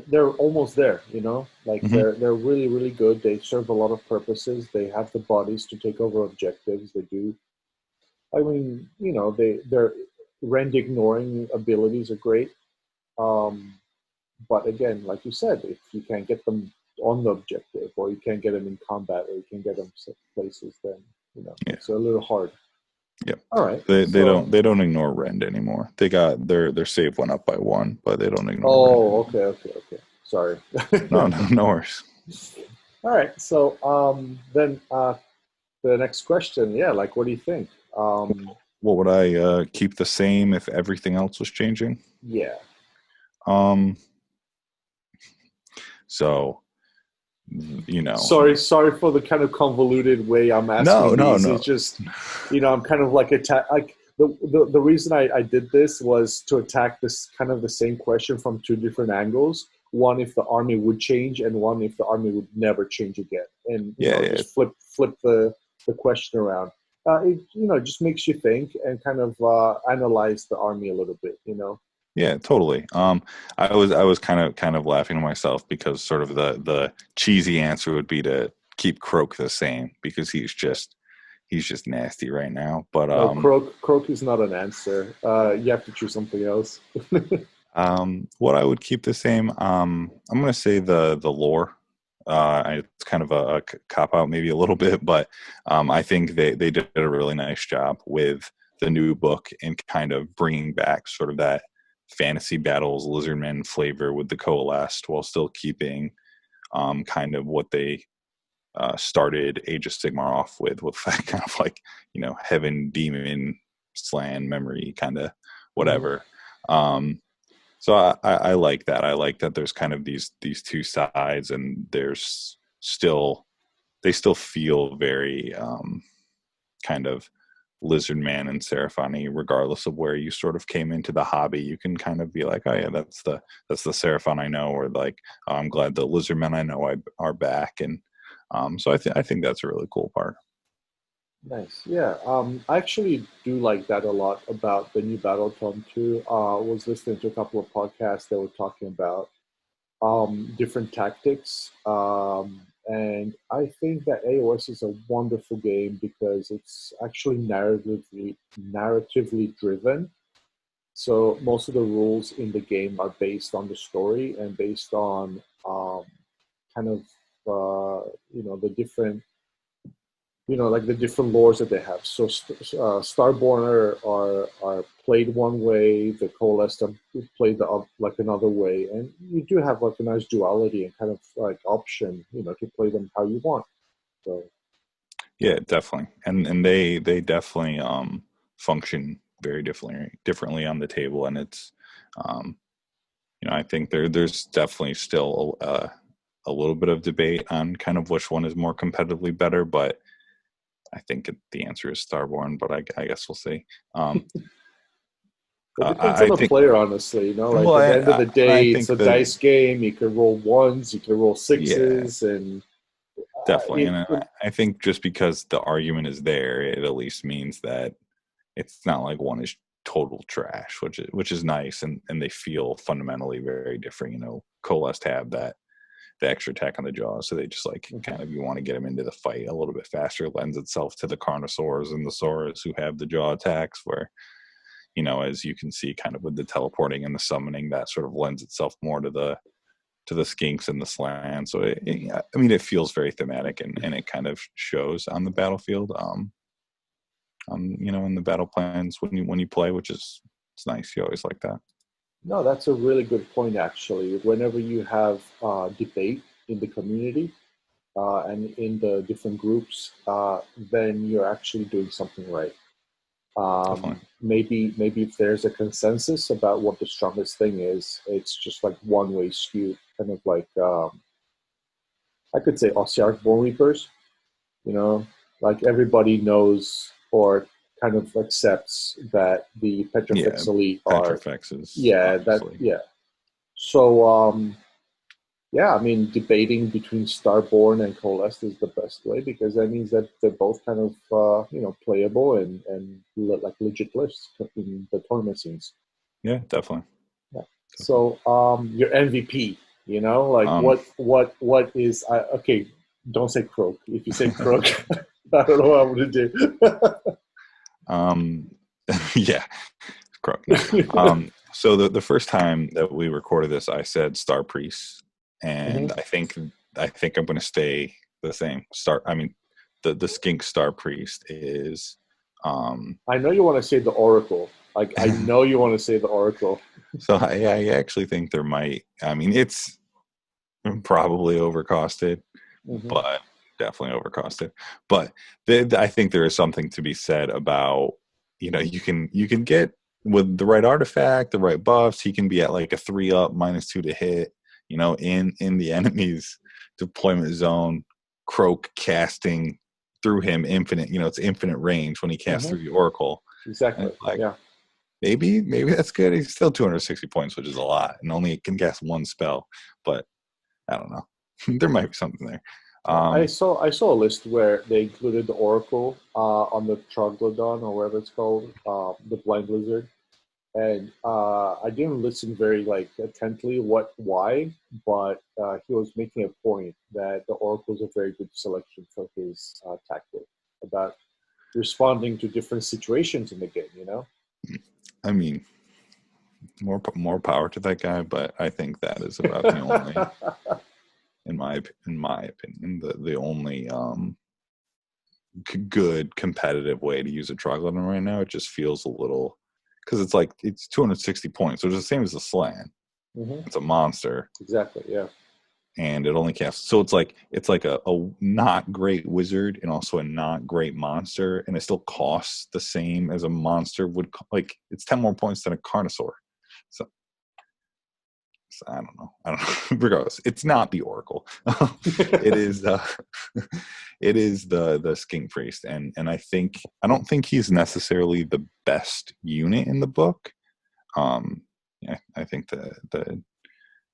they're almost there, you know, like Hmm. they're really really good. They serve a lot of purposes. They have the bodies to take over objectives. They do. I mean, you know, their rend ignoring abilities are great. Um, but again, like you said, if you can't get them on the objective, or you can't get them in combat, or you can't get them places, then you know Yeah. it's a little hard. Yep. All right, They so don't ignore rend anymore. They got their save went up by one, but they don't ignore rend oh, anymore. okay. Sorry. No, no, no worries. All right, so then the next question, yeah, like what do you think? What would I keep the same if everything else was changing? Yeah. Um, so you know, Sorry for the kind of convoluted way I'm no, asking no, these. no. It's just, you know, I'm kind of like like the reason I did this was to attack this kind of the same question from two different angles. One, if the army would change, and one, if the army would never change again, and you Yeah, know, yeah, just flip the question around. It, you know, just makes you think and kind of analyze the army a little bit. You know. yeah, totally. I was kind of laughing to myself because sort of the cheesy answer would be to keep Croak the same because he's just nasty right now. But No, croak is not an answer. You have to choose something else. what I would keep the same, I'm going to say the lore. It's kind of a cop out, maybe a little bit, but I think they did a really nice job with the new book and kind of bringing back sort of that fantasy battles lizardmen flavor with the coalesced, while still keeping kind of what they started Age of Sigmar off with that kind of like, you know, heaven demon slan memory kind of Mhm. whatever. So I like that. I like that there's kind of these two sides, and there's still they still feel very kind of lizard man and Seraphon, regardless of where you sort of came into the hobby. You can kind of be like, oh yeah, that's the Seraphon I know, or like, oh, I'm glad the lizard men I know are back, and so I think that's a really cool part. Nice. Yeah. I actually do like that a lot about the new Battletome too. I was listening to a couple of podcasts that were talking about different tactics. And I think that AOS is a wonderful game because it's actually narratively driven. So most of the rules in the game are based on the story and based on kind of you know, the different, you know, like the different lores that they have. So Starborn are played one way, the Coalesced are played like another way, and you do have like a nice duality and kind of like option, you know, to play them how you want. So Yeah, definitely, and they definitely function very differently on the table, and it's um, you know, I think there's definitely still a little bit of debate on kind of which one is more competitively better, but I think the answer is Starborn, but I guess we'll see. it depends on I the think, player, honestly. You know, like well, at the end of the I day, it's think a the dice game. You can roll ones, you can roll yeah, sixes, and definitely, and it I think just because the argument is there, it at least means that it's not like one is total trash, which is nice, and they feel fundamentally very different. You know, Coalesced have that the extra attack on the jaws, so they just like kind of, you want to get them into the fight a little bit faster. It lends itself to the Carnosaurs and the Saurus who have the jaw attacks, where, you know, as you can see, kind of with the teleporting and the summoning, that sort of lends itself more to the skinks and the slan. So I mean, it feels very thematic, and it kind of shows on the battlefield. You know, in the battle plans when you play, which is, it's nice. You always like that. no, that's a really good point. Actually, whenever you have debate in the community, and in the different groups, then you're actually doing something right. Definitely. Maybe if there's a consensus about what the strongest thing is, it's just like one way skewed, kind of like I could say Ossiarch Bone Reapers. You know, like everybody knows or kind of accepts that the Petrifex elite are Petrifexes. yeah obviously. that yeah. So yeah, I mean, debating between Starborn and Coalesced is the best way because that means that they're both kind of playable and like legit lists in the tournament scenes. Yeah, definitely. Yeah. So your MVP, like Um, what is okay? Don't say Croak. If you say Croak, I don't know what I'm gonna do. yeah, Croak. So the first time that we recorded this, I said Star Priest, and I think I'm going to stay the same. The Skink Star Priest is. I know you want to say the Oracle. Like I know you want to say the Oracle. So I actually think there might. I mean, it's probably overcosted, but definitely overcosted. But I think there is something to be said about you can get with the right artifact, the right buffs. He can be at like a 3-up -2 to hit. In the enemy's deployment zone, Croak casting through him infinite. It's infinite range when he casts through the Oracle. Exactly. Yeah. Maybe that's good. He's still 260 points, which is a lot, and only can cast one spell. But I don't know. There might be something there. I saw a list where they included the Oracle on the Troglodyte or whatever it's called, the Blind Lizard, and I didn't listen very attentively why, but he was making a point that the Oracle is a very good selection for his tactic about responding to different situations in the game. I mean, more power to that guy, but I think that is about the only, in my opinion, the only good competitive way to use a Troglodyte right now. It just feels a little, because it's 260 points, so it's the same as the Slan. It's a monster. Exactly. Yeah. And it only casts, so it's like a not great wizard and also a not great monster, and it still costs the same as a monster would. It's 10 more points than a Carnosaur. So I don't know. Regardless, it's not the Oracle. It is it is the Skink Priest, and I don't think he's necessarily the best unit in the book. Yeah, I think the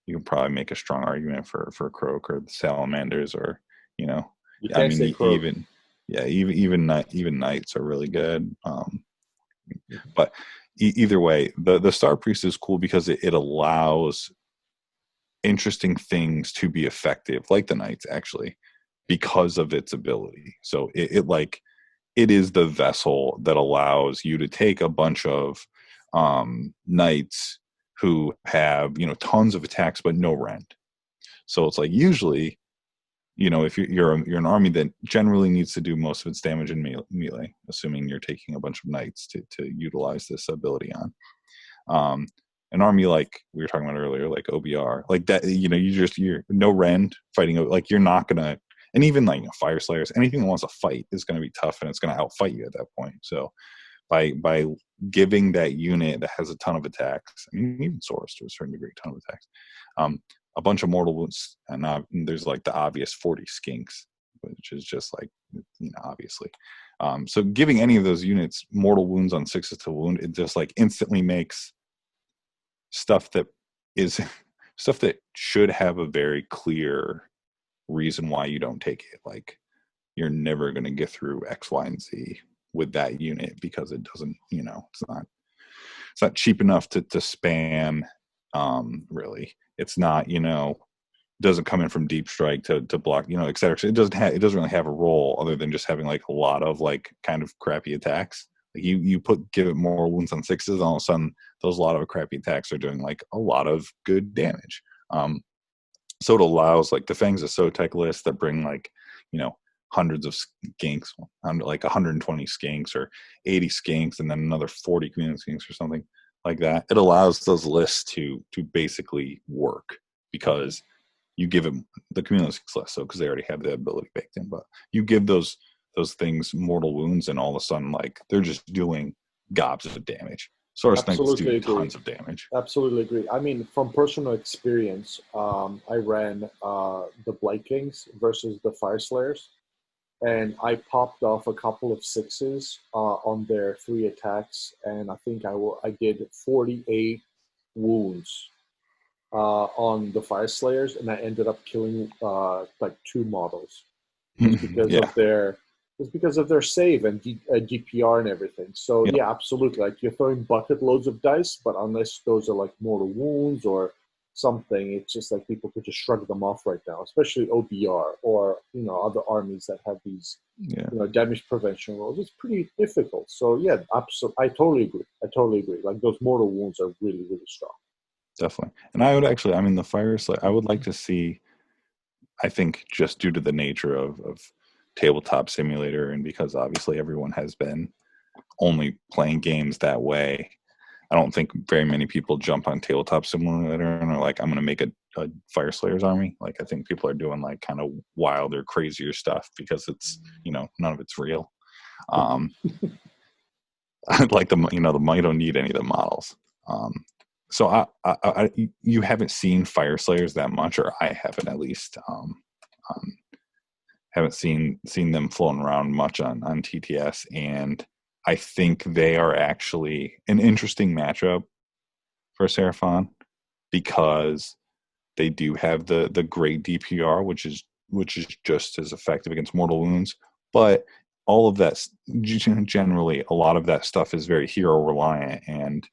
you can probably make a strong argument for Croak or the Salamanders, or I mean, even Knights are really good. But either way, the Star Priest is cool because it allows interesting things to be effective, like the Knights actually, because of its ability. So it is the vessel that allows you to take a bunch of Knights who have tons of attacks but no rend. So it's like usually, if you're an army that generally needs to do most of its damage in melee, assuming you're taking a bunch of Knights to utilize this ability on. An army like we were talking about earlier, like OBR, like that, you're no rend fighting, like you're not gonna, and even Fire Slayers, anything that wants to fight is going to be tough, and it's going to outfight you at that point. So by giving that unit that has a ton of attacks, I mean, even Saurus to a certain degree, ton of attacks, a bunch of mortal wounds, and there's the obvious 40 skinks, which is just obviously. So giving any of those units mortal wounds on 6s to wound, it just instantly makes stuff that should have a very clear reason why you don't take it. You're never going to get through X, Y, and Z with that unit because it doesn't, it's not cheap enough to spam. Really, it's not, doesn't come in from deep strike to block, et cetera. So it doesn't really have a role other than just having a lot of kind of crappy attacks. Give it more wounds on 6s, and all of a sudden those lot of crappy attacks are doing a lot of good damage. So it allows the Fangs of Sotek list that bring hundreds of skinks, 120 skinks or 80 skinks, and then another 40 community skinks or something like that. It allows those lists to basically work because you give them the community skinks list, so because they already have the ability baked in, but you give those things mortal wounds, and all of a sudden they're just doing gobs of damage. Saurus Knights do tons of damage. Absolutely agree. I mean, from personal experience, I ran the Blight Kings versus the Fire Slayers, and I popped off a couple of sixes on their 3 attacks, and I think I did 48 wounds on the Fire Slayers, and I ended up killing like 2 models just because Yeah. of their save and DPR and everything. So Yep. yeah, absolutely. Like you're throwing bucket loads of dice, but unless those are like mortal wounds or something, it's just like people could just shrug them off right now, especially OBR or other armies that have these Yeah. damage prevention rolls. It's pretty difficult. So yeah, absolutely. I totally agree. Like those mortal wounds are really, really strong. Definitely. And I would actually, I mean, the Fire Slayer, I would like to see, I think just due to the nature of tabletop simulator, and because obviously everyone has been only playing games that way, I don't think very many people jump on tabletop simulator and are like, I'm going to make a Fire Slayers army. Like, I think people are doing like kind of wilder, crazier stuff because it's, none of it's real. Like the might don't need any of the models. So you haven't seen Fire Slayers that much, or I haven't at least. Haven't seen them floating around much on TTS, and I think they are actually an interesting matchup for Seraphon because they do have the great DPR, which is just as effective against mortal wounds, but all of that generally, a lot of that stuff is very hero reliant, and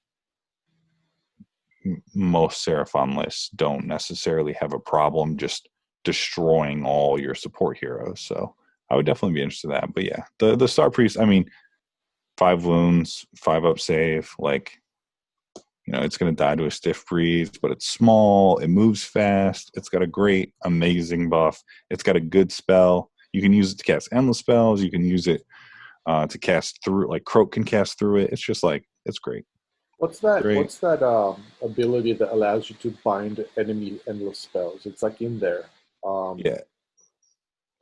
most Seraphon lists don't necessarily have a problem just destroying all your support heroes. So I would definitely be interested in that. But yeah, the Star Priest, I mean, 5 wounds, 5 up save, like, it's going to die to a stiff breeze, but it's small, it moves fast, it's got a great, amazing buff, it's got a good spell. You can use it to cast endless spells, you can use it to cast through, like Croak can cast through it. It's just like, it's great. What's that? Great. What's that ability that allows you to bind enemy endless spells? It's like in there. Yeah.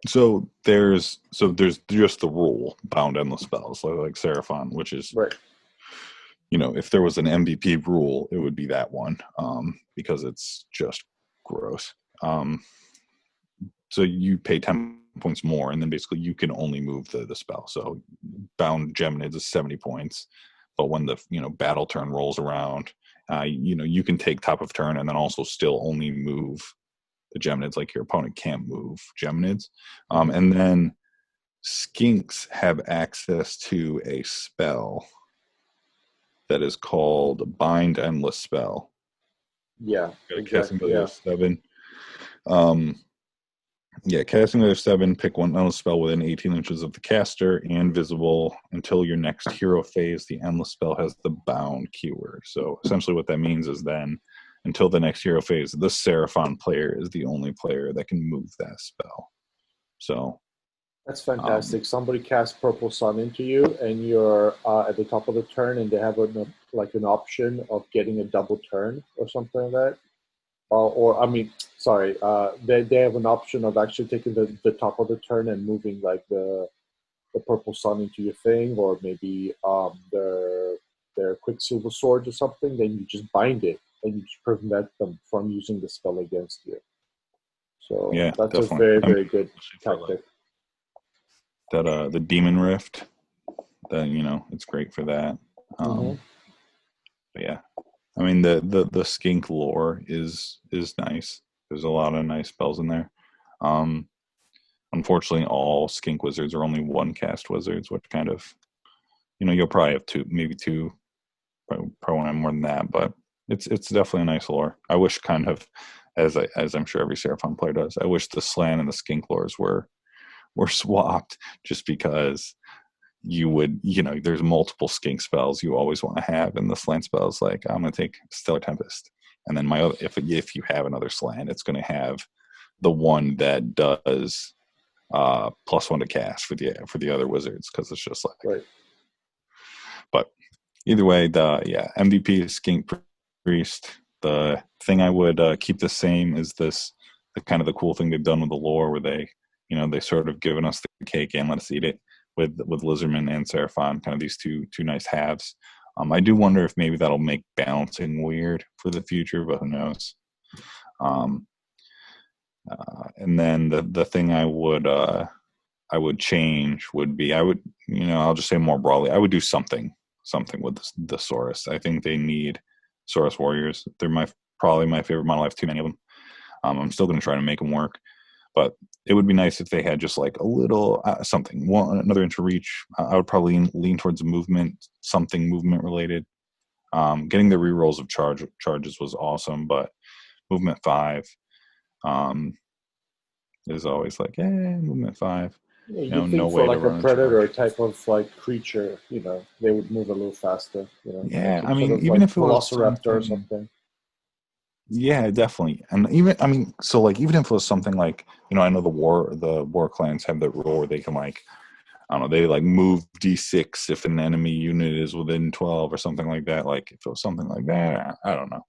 So there's just the rule bound endless spells like Seraphon, which is right. If there was an MVP rule, it would be that one, because it's just gross. So you pay 10 points more, and then basically you can only move the spell. So bound Geminids is 70 points, but when the battle turn rolls around, you can take top of turn and then also still only move the Geminids. Like your opponent can't move Geminids. And then Skinks have access to a spell that is called Bind Endless Spell. Yeah, Casting exactly. value of 7. Casting value of 7. Pick one endless spell within 18 inches of the caster and visible until your next hero phase. The endless spell has the bound keyword. So essentially, what that means is then, until the next hero phase, the Seraphon player is the only player that can move that spell. So that's fantastic. Somebody casts Purple Sun into you, and you're at the top of the turn, and they have an option of getting a double turn or something like that. They have an option of actually taking the top of the turn and moving like the Purple Sun into your thing, or maybe their Quicksilver Sword or something. Then you just bind it, and you just prevent them from using the spell against you. So yeah, that's definitely. a very, very good tactic. That the Demon Rift, it's great for that. But yeah, I mean the Skink lore is nice. There's a lot of nice spells in there. Unfortunately, all Skink wizards are only 1 cast wizards, which kind of, you'll probably have 2, maybe 2, probably won't have more than that. But it's definitely a nice lore. I wish kind of, as I'm sure every Seraphon player does, I wish the Slan and the Skink lores were swapped, just because you would, there's multiple Skink spells you always want to have, and the Slan spells, like, I'm going to take Stellar Tempest, and then my other, if you have another Slan, it's going to have the one that does +1 to cast for the other wizards, because it's just like, right. But either way, the MVP is Skink Priest. The thing I would keep the same is the kind of the cool thing they've done with the lore, where they they sort of given us the cake and let us eat it with Lizardman and Seraphon, kind of these two nice halves. I do wonder if maybe that'll make balancing weird for the future, but who knows. And then the thing I would I would change would be I'll just say more broadly, I would do something with the Saurus. I think they need Saurus warriors. They're probably my favorite model. I have too many of them. I'm still going to try to make them work, but it would be nice if they had just like a little something, another inch of reach. I would probably lean towards something movement related. Getting the rerolls of charges was awesome, but movement 5 is always like, movement 5. Yeah, You know, you'd no think for way to like a run a predator charge. type of like creature, they would move a little faster, like Yeah, some I sort mean, of even like if it was velociraptor or something, something. yeah, definitely. And even, I mean, so like, even if it was something like, I know the war clans have that rule where they can like, I don't know, they like move D6 if an enemy unit is within 12 or something like that. Like if it was something like that, I don't know.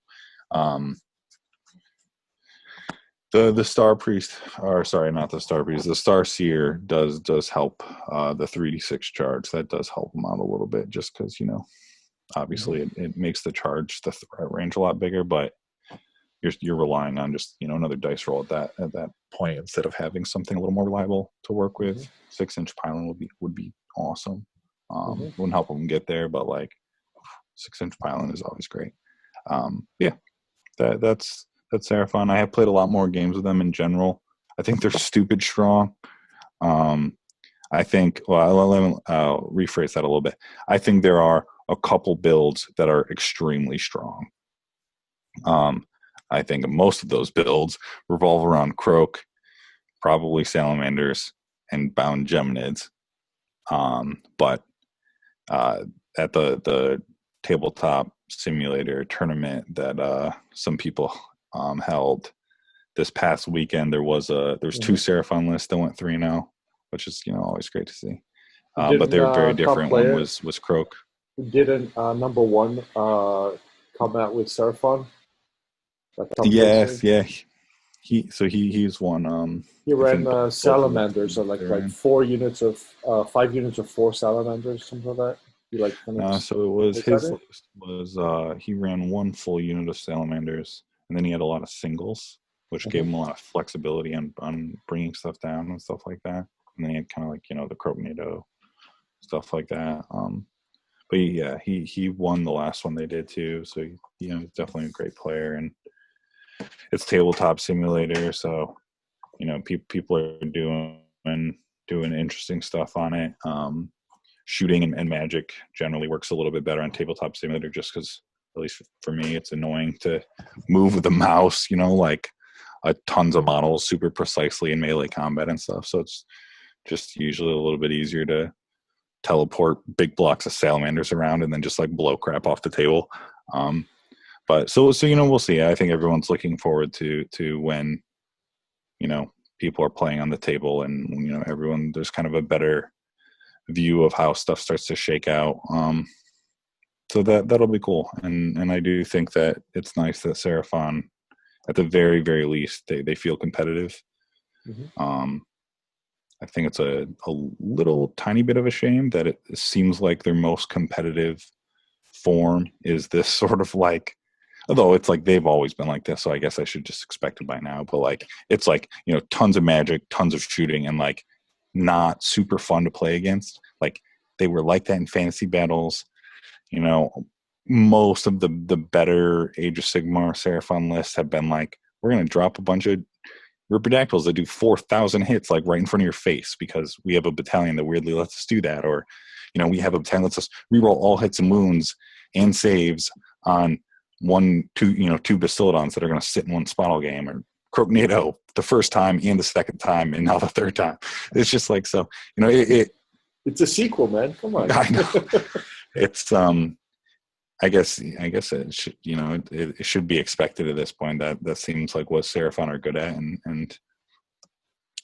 The Star Priest, or sorry, not the Star Priest, the Star Seer does help the 3d6 charge. That does help them out a little bit, just because obviously it makes the threat range a lot bigger, but you're relying on just another dice roll at that point instead of having something a little more reliable to work with. 6-inch pylon would be awesome. Wouldn't help them get there, but like 6-inch pylon is always great. Yeah, that's Seraphon. I have played a lot more games with them in general. I think they're stupid strong. I think, well, let me rephrase that a little bit. I think there are a couple builds that are extremely strong. I think most of those builds revolve around Croak, probably Salamanders, and Bound Geminids. But at the tabletop simulator tournament that some people held this past weekend, there's 2 Seraphon lists that went 3-0, which is always great to see. But they're very different. One was Croak. Didn't number 1 come out with Seraphon? Yes, yeah. He's one. He ran salamanders, so like 5 units of 4 salamanders, something like that. So it was his list was he ran 1 full unit of salamanders, and then he had a lot of singles, which gave him a lot of flexibility on bringing stuff down and stuff like that. And then he had kind of like the Croaknado stuff like that. But yeah, he won the last one they did too. So he's definitely a great player, and it's tabletop simulator, so people are doing interesting stuff on it. Shooting and magic generally works a little bit better on tabletop simulator, just because, at least for me, it's annoying to move with the mouse, like tons of models super precisely in melee combat and stuff. So it's just usually a little bit easier to teleport big blocks of salamanders around and then just like blow crap off the table. But so we'll see. I think everyone's looking forward to when people are playing on the table, and everyone, there's kind of a better view of how stuff starts to shake out. So that'll be cool, and I do think that it's nice that Seraphon, at the very, very least, they feel competitive. I think it's a little tiny bit of a shame that it seems like their most competitive form is this sort of like, although it's like they've always been like this, so I guess I should just expect it by now. But like it's like tons of magic, tons of shooting, and like not super fun to play against. Like they were like that in fantasy battles. Most of the better Age of Sigmar Seraphon lists have been like, we're gonna drop a bunch of Ripidactyls that do 4,000 hits like right in front of your face because we have a battalion that weirdly lets us do that, or we have a battalion that lets us reroll all hits and wounds and saves on 2 Basilodons that are going to sit in one spot all game, or Croaknado the first time and the second time and now the third time. It's just like, so it's a sequel, man. Come on. I know. It's I guess it should it should be expected at this point. That seems like what Seraphon are good at, and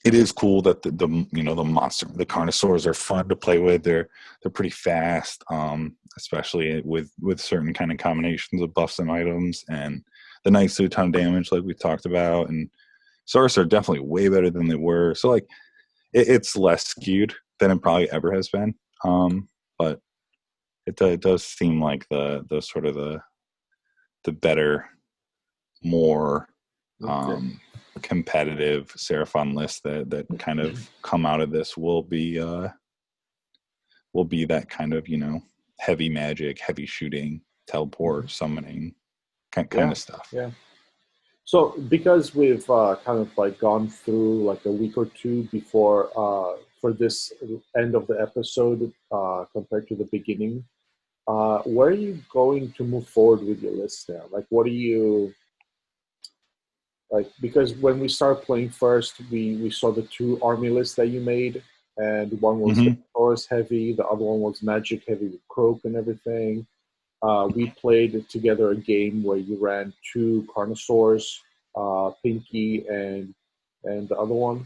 it is cool that the Carnosaurs are fun to play with. They're pretty fast, especially with certain kind of combinations of buffs and items, and the Knights do a ton of damage like we talked about, and Saurus are definitely way better than they were. So like it's less skewed than it probably ever has been, but it does seem like the sort of the better, more competitive Seraphon lists that kind of come out of this will be that kind of, heavy magic, heavy shooting, teleport, summoning kind of stuff. Yeah. So because we've kind of like gone through like a week or two before for this end of the episode compared to the beginning, where are you going to move forward with your list now? Like, what are you like? Because when we started playing first, we saw the two army lists that you made, and one was forest heavy, the other one was magic heavy with croak and everything. We played together a game where you ran two Carnosaurs, Pinky and the other one,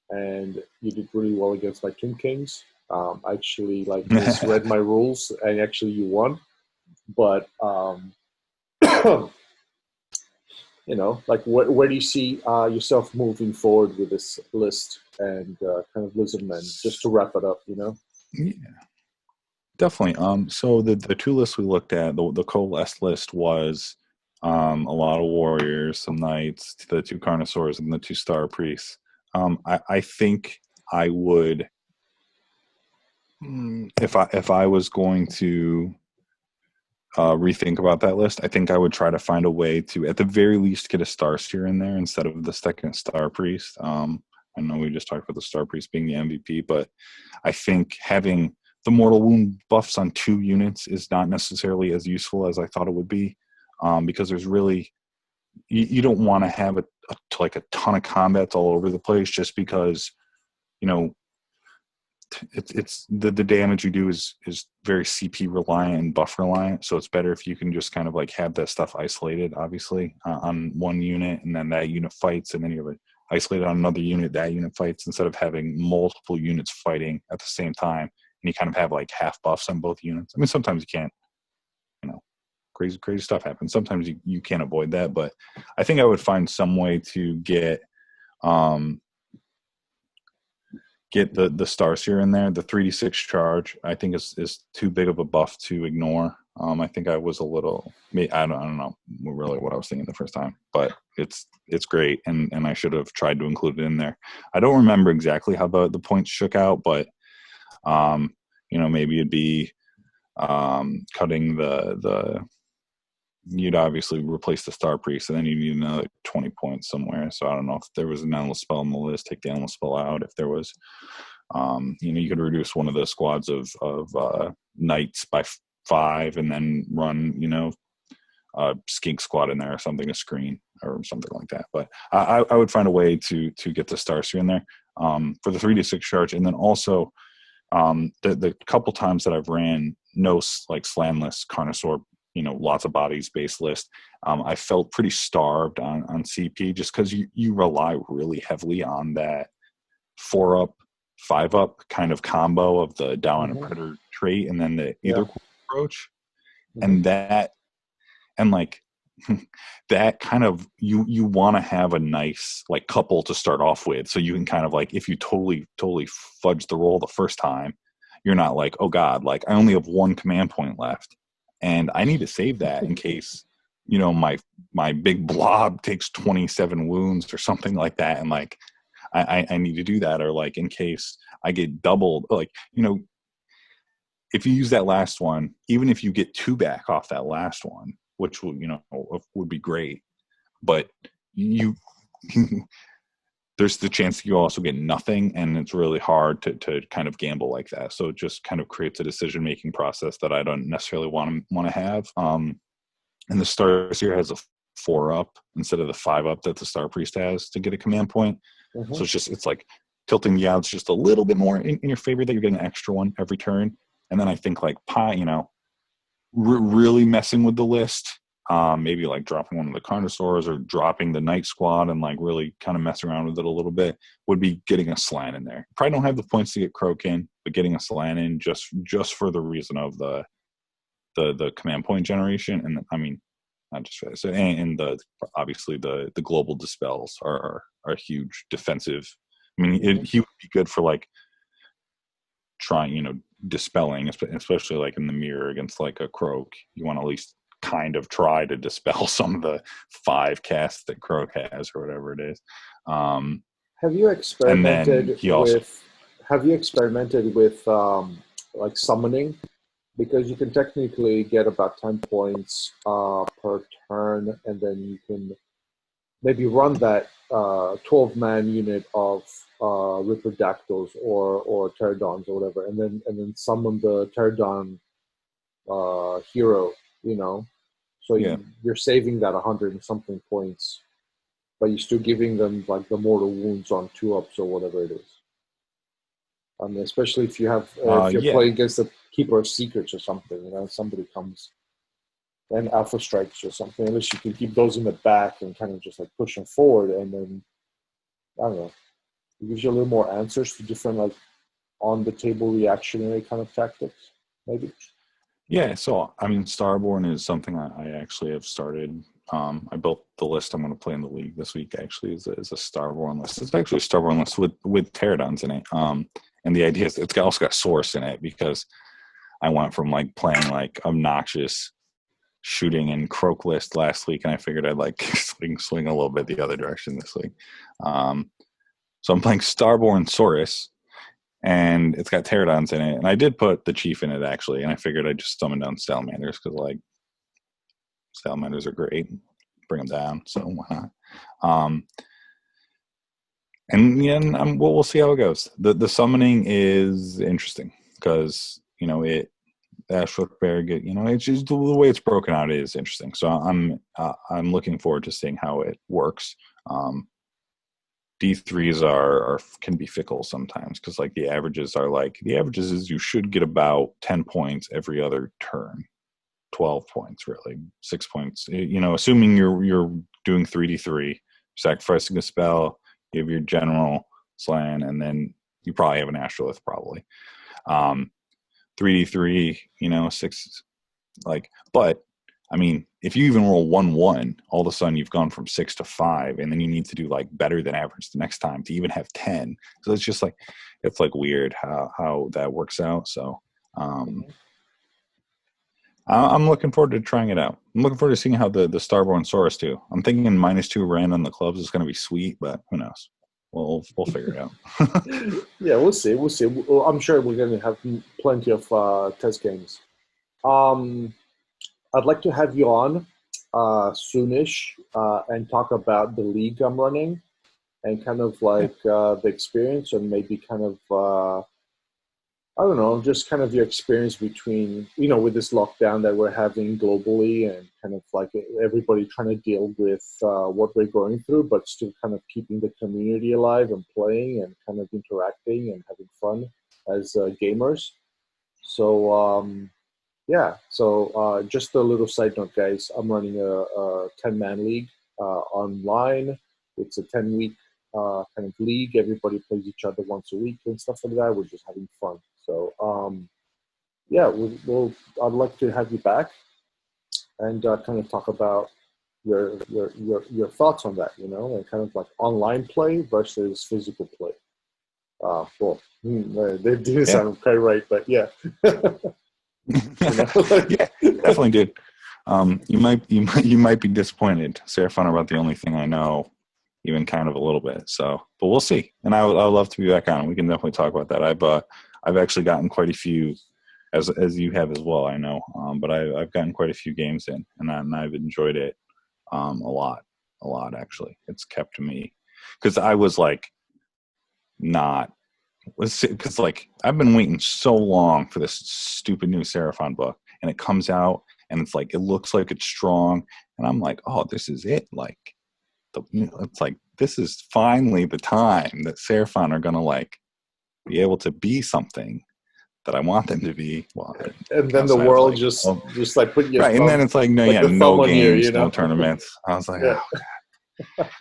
and you did really well against my Tomb Kings. I actually like misread my rules, and actually you won. But like where do you see yourself moving forward with this list and kind of Lizardmen? Just to wrap it up, Yeah. Definitely. So the two lists we looked at, the coalesced list was a lot of warriors, some knights, the two Carnosaurs, and the two Star Priests. I think I would, if I was going to rethink about that list, I think I would try to find a way to, at the very least, get a Star Seer in there instead of the second Star Priest. I know we just talked about the Star Priest being the MVP, but I think having the mortal wound buffs on 2 units is not necessarily as useful as I thought it would be, because there's really, you don't want to have a ton of combats all over the place just because, it's the damage you do is very CP reliant and buff reliant. So it's better if you can just kind of like have that stuff isolated, obviously, on one unit, and then that unit fights, and then you have it isolated on another unit, that unit fights, instead of having multiple units fighting at the same time. And you kind of have like half buffs on both units. I mean, sometimes you can't, crazy stuff happens. Sometimes you can't avoid that, but I think I would find some way to get the Star Seer in there. The 3d6 charge, I think, is too big of a buff to ignore. I think I was a little, I don't know really what I was thinking the first time, but it's great, and I should have tried to include it in there. I don't remember exactly how the points shook out, but maybe it'd be cutting the you'd obviously replace the Star Priest, and then you need another 20 points somewhere. So I don't know if there was an endless spell on the list, take the endless spell out. If there was, you could reduce one of the squads of knights by 5, and then run, a skink squad in there or something, a screen or something like that. But I would find a way to get the Star Seer in there for the 3d6 charge, and then also the couple times that I've ran no slanless Carnosaur, lots of bodies based list, I felt pretty starved on CP, just because you rely really heavily on that 4-up, 5-up kind of combo of the Dow and Predator trait, and then the either approach, and that, and like that kind of, you want to have a nice couple to start off with, so you can kind of if you totally fudge the roll the first time, you're not like, oh god, I only have 1 command point left, and I need to save that in case, my big blob takes 27 wounds or something like that, and I need to do that, or in case I get doubled, if you use that last one, even if you get 2 back off that last one, which would be great, but you there's the chance you also get nothing, and it's really hard to kind of gamble like that. So it just kind of creates a decision-making process that I don't necessarily want to have. And the Star Seer has a 4-up instead of the 5-up that the Star Priest has to get a command point. So it's tilting the odds just a little bit more in your favor that you're getting an extra one every turn. And then I think really messing with the list, maybe dropping one of the Carnosaurs or dropping the Knight Squad and really kind of mess around with it a little bit, would be getting a Slan in there. Probably don't have the points to get Croak in, but getting a Slan in just for the reason of the command point generation. And I mean, not just for that. So, and obviously the global dispels are a huge defensive. I mean, he would be good for trying, dispelling, especially in the mirror against a Croak. You want to at least kind of try to dispel some of the 5 casts that Croak has or whatever it is. Have you And then experimented he also with like summoning? Because you can technically get about 10 points per turn, and then you can maybe run that 12-man unit of Ripperdactyls or Pterodons or whatever, and then summon the Pterodon hero, you know. So Yeah. you're saving that 100 and something points, but you're still giving them like the mortal wounds on 2-ups or whatever it is. I mean, especially if you have if you're playing against the Keeper of Secrets or something, you know, somebody comes and Alpha Strikes or something. At least you can keep those in the back and kind of just like push them forward, and then I don't know, it gives you a little more answers to different like on the table reactionary kind of tactics, maybe. Yeah, so I mean, Starborn is something I actually have started. I built the list I'm going to play in the league this week. Actually, is a Starborn list. It's actually a Starborn list with Pterodons in it. And the idea is it's also got Source in it, because I went from like playing like obnoxious shooting and Croak list last week, and I figured I'd like swing a little bit the other direction this week. So I'm playing Starborn Saurus, and it's got Pterodons in it, and I did put the Chief in it actually, and I figured I'd just summon down Salamanders because like Salamanders are great, bring them down. So why not? And yeah, we'll see how it goes. The summoning is interesting because you know it. Ashwood Barrigate, you know, it's just the way it's broken out is interesting. So I'm looking forward to seeing how it works. D3s can be fickle sometimes because like the averages is you should get about 10 points every other turn, 12 points really, 6 points. You know, assuming you're doing 3D3, sacrificing a spell, you have your general slan, and then you probably have an astrolith probably. 3D3, you know, 6, like, but I mean, if you even roll 1-1, all of a sudden you've gone from 6 to 5, and then you need to do like better than average the next time to even have 10. So it's just like, it's like weird how that works out. So I'm looking forward to trying it out. I'm looking forward to seeing how the Starborn Saurus do. I'm thinking -2 Rand on the clubs is going to be sweet, but who knows? We'll figure it out. Yeah, we'll see. Well, I'm sure we're going to have plenty of test games. I'd like to have you on soonish and talk about the league I'm running and kind of like the experience, and maybe kind of I don't know, just kind of your experience between, you know, with this lockdown that we're having globally, and kind of like everybody trying to deal with what we're going through, but still kind of keeping the community alive and playing and kind of interacting and having fun as gamers. So, just a little side note, guys. I'm running a 10-man league online. It's a 10-week kind of league. Everybody plays each other once a week and stuff like that. We're just having fun. So, I'd like to have you back and kind of talk about your thoughts on that, you know, and kind of like online play versus physical play. They didn't sound quite right, but yeah. Yeah, definitely did. You might be disappointed, Seraphon, about the only thing I know, even kind of a little bit. So, but we'll see. And I would love to be back on. We can definitely talk about that. I've actually gotten quite a few, as you have as well, I know. But I've gotten quite a few games in, and I've enjoyed it a lot actually. It's kept me, because I was like not. Because like I've been waiting so long for this stupid new Seraphon book, and it comes out, and it's like it looks like it's strong, and I'm like, oh, this is it. Like it's like this is finally the time that Seraphon are gonna like be able to be something that I want them to be. Well, and then the world like, just like put your right, thumb, and then it's like no, like yeah, no games, no tournaments. I was like, oh,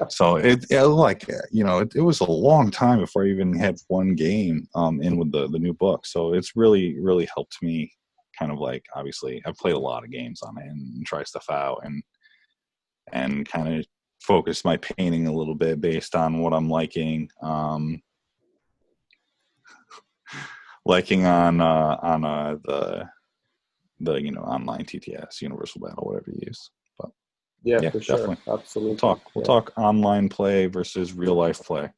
so it like, you know, it was a long time before I even had one game in with the new book. So it's really helped me kind of like, obviously I've played a lot of games on it and try stuff out and kind of focus my painting a little bit based on what I'm liking on the the online TTS, Universal Battle, whatever you use. But Yeah, for sure. definitely. Absolutely. We'll talk online play versus real life play.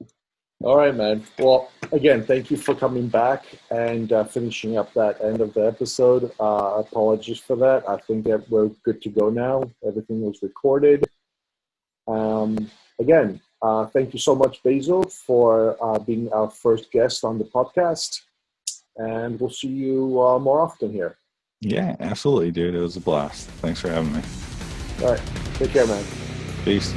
All right, man. Well, again, thank you for coming back and finishing up that end of the episode. Apologies for that. I think that we're good to go now. Everything was recorded. Again, thank you so much, Basil, for being our first guest on the podcast. And we'll see you more often here. Yeah, absolutely, dude. It was a blast. Thanks for having me. All right. Take care, man. Peace.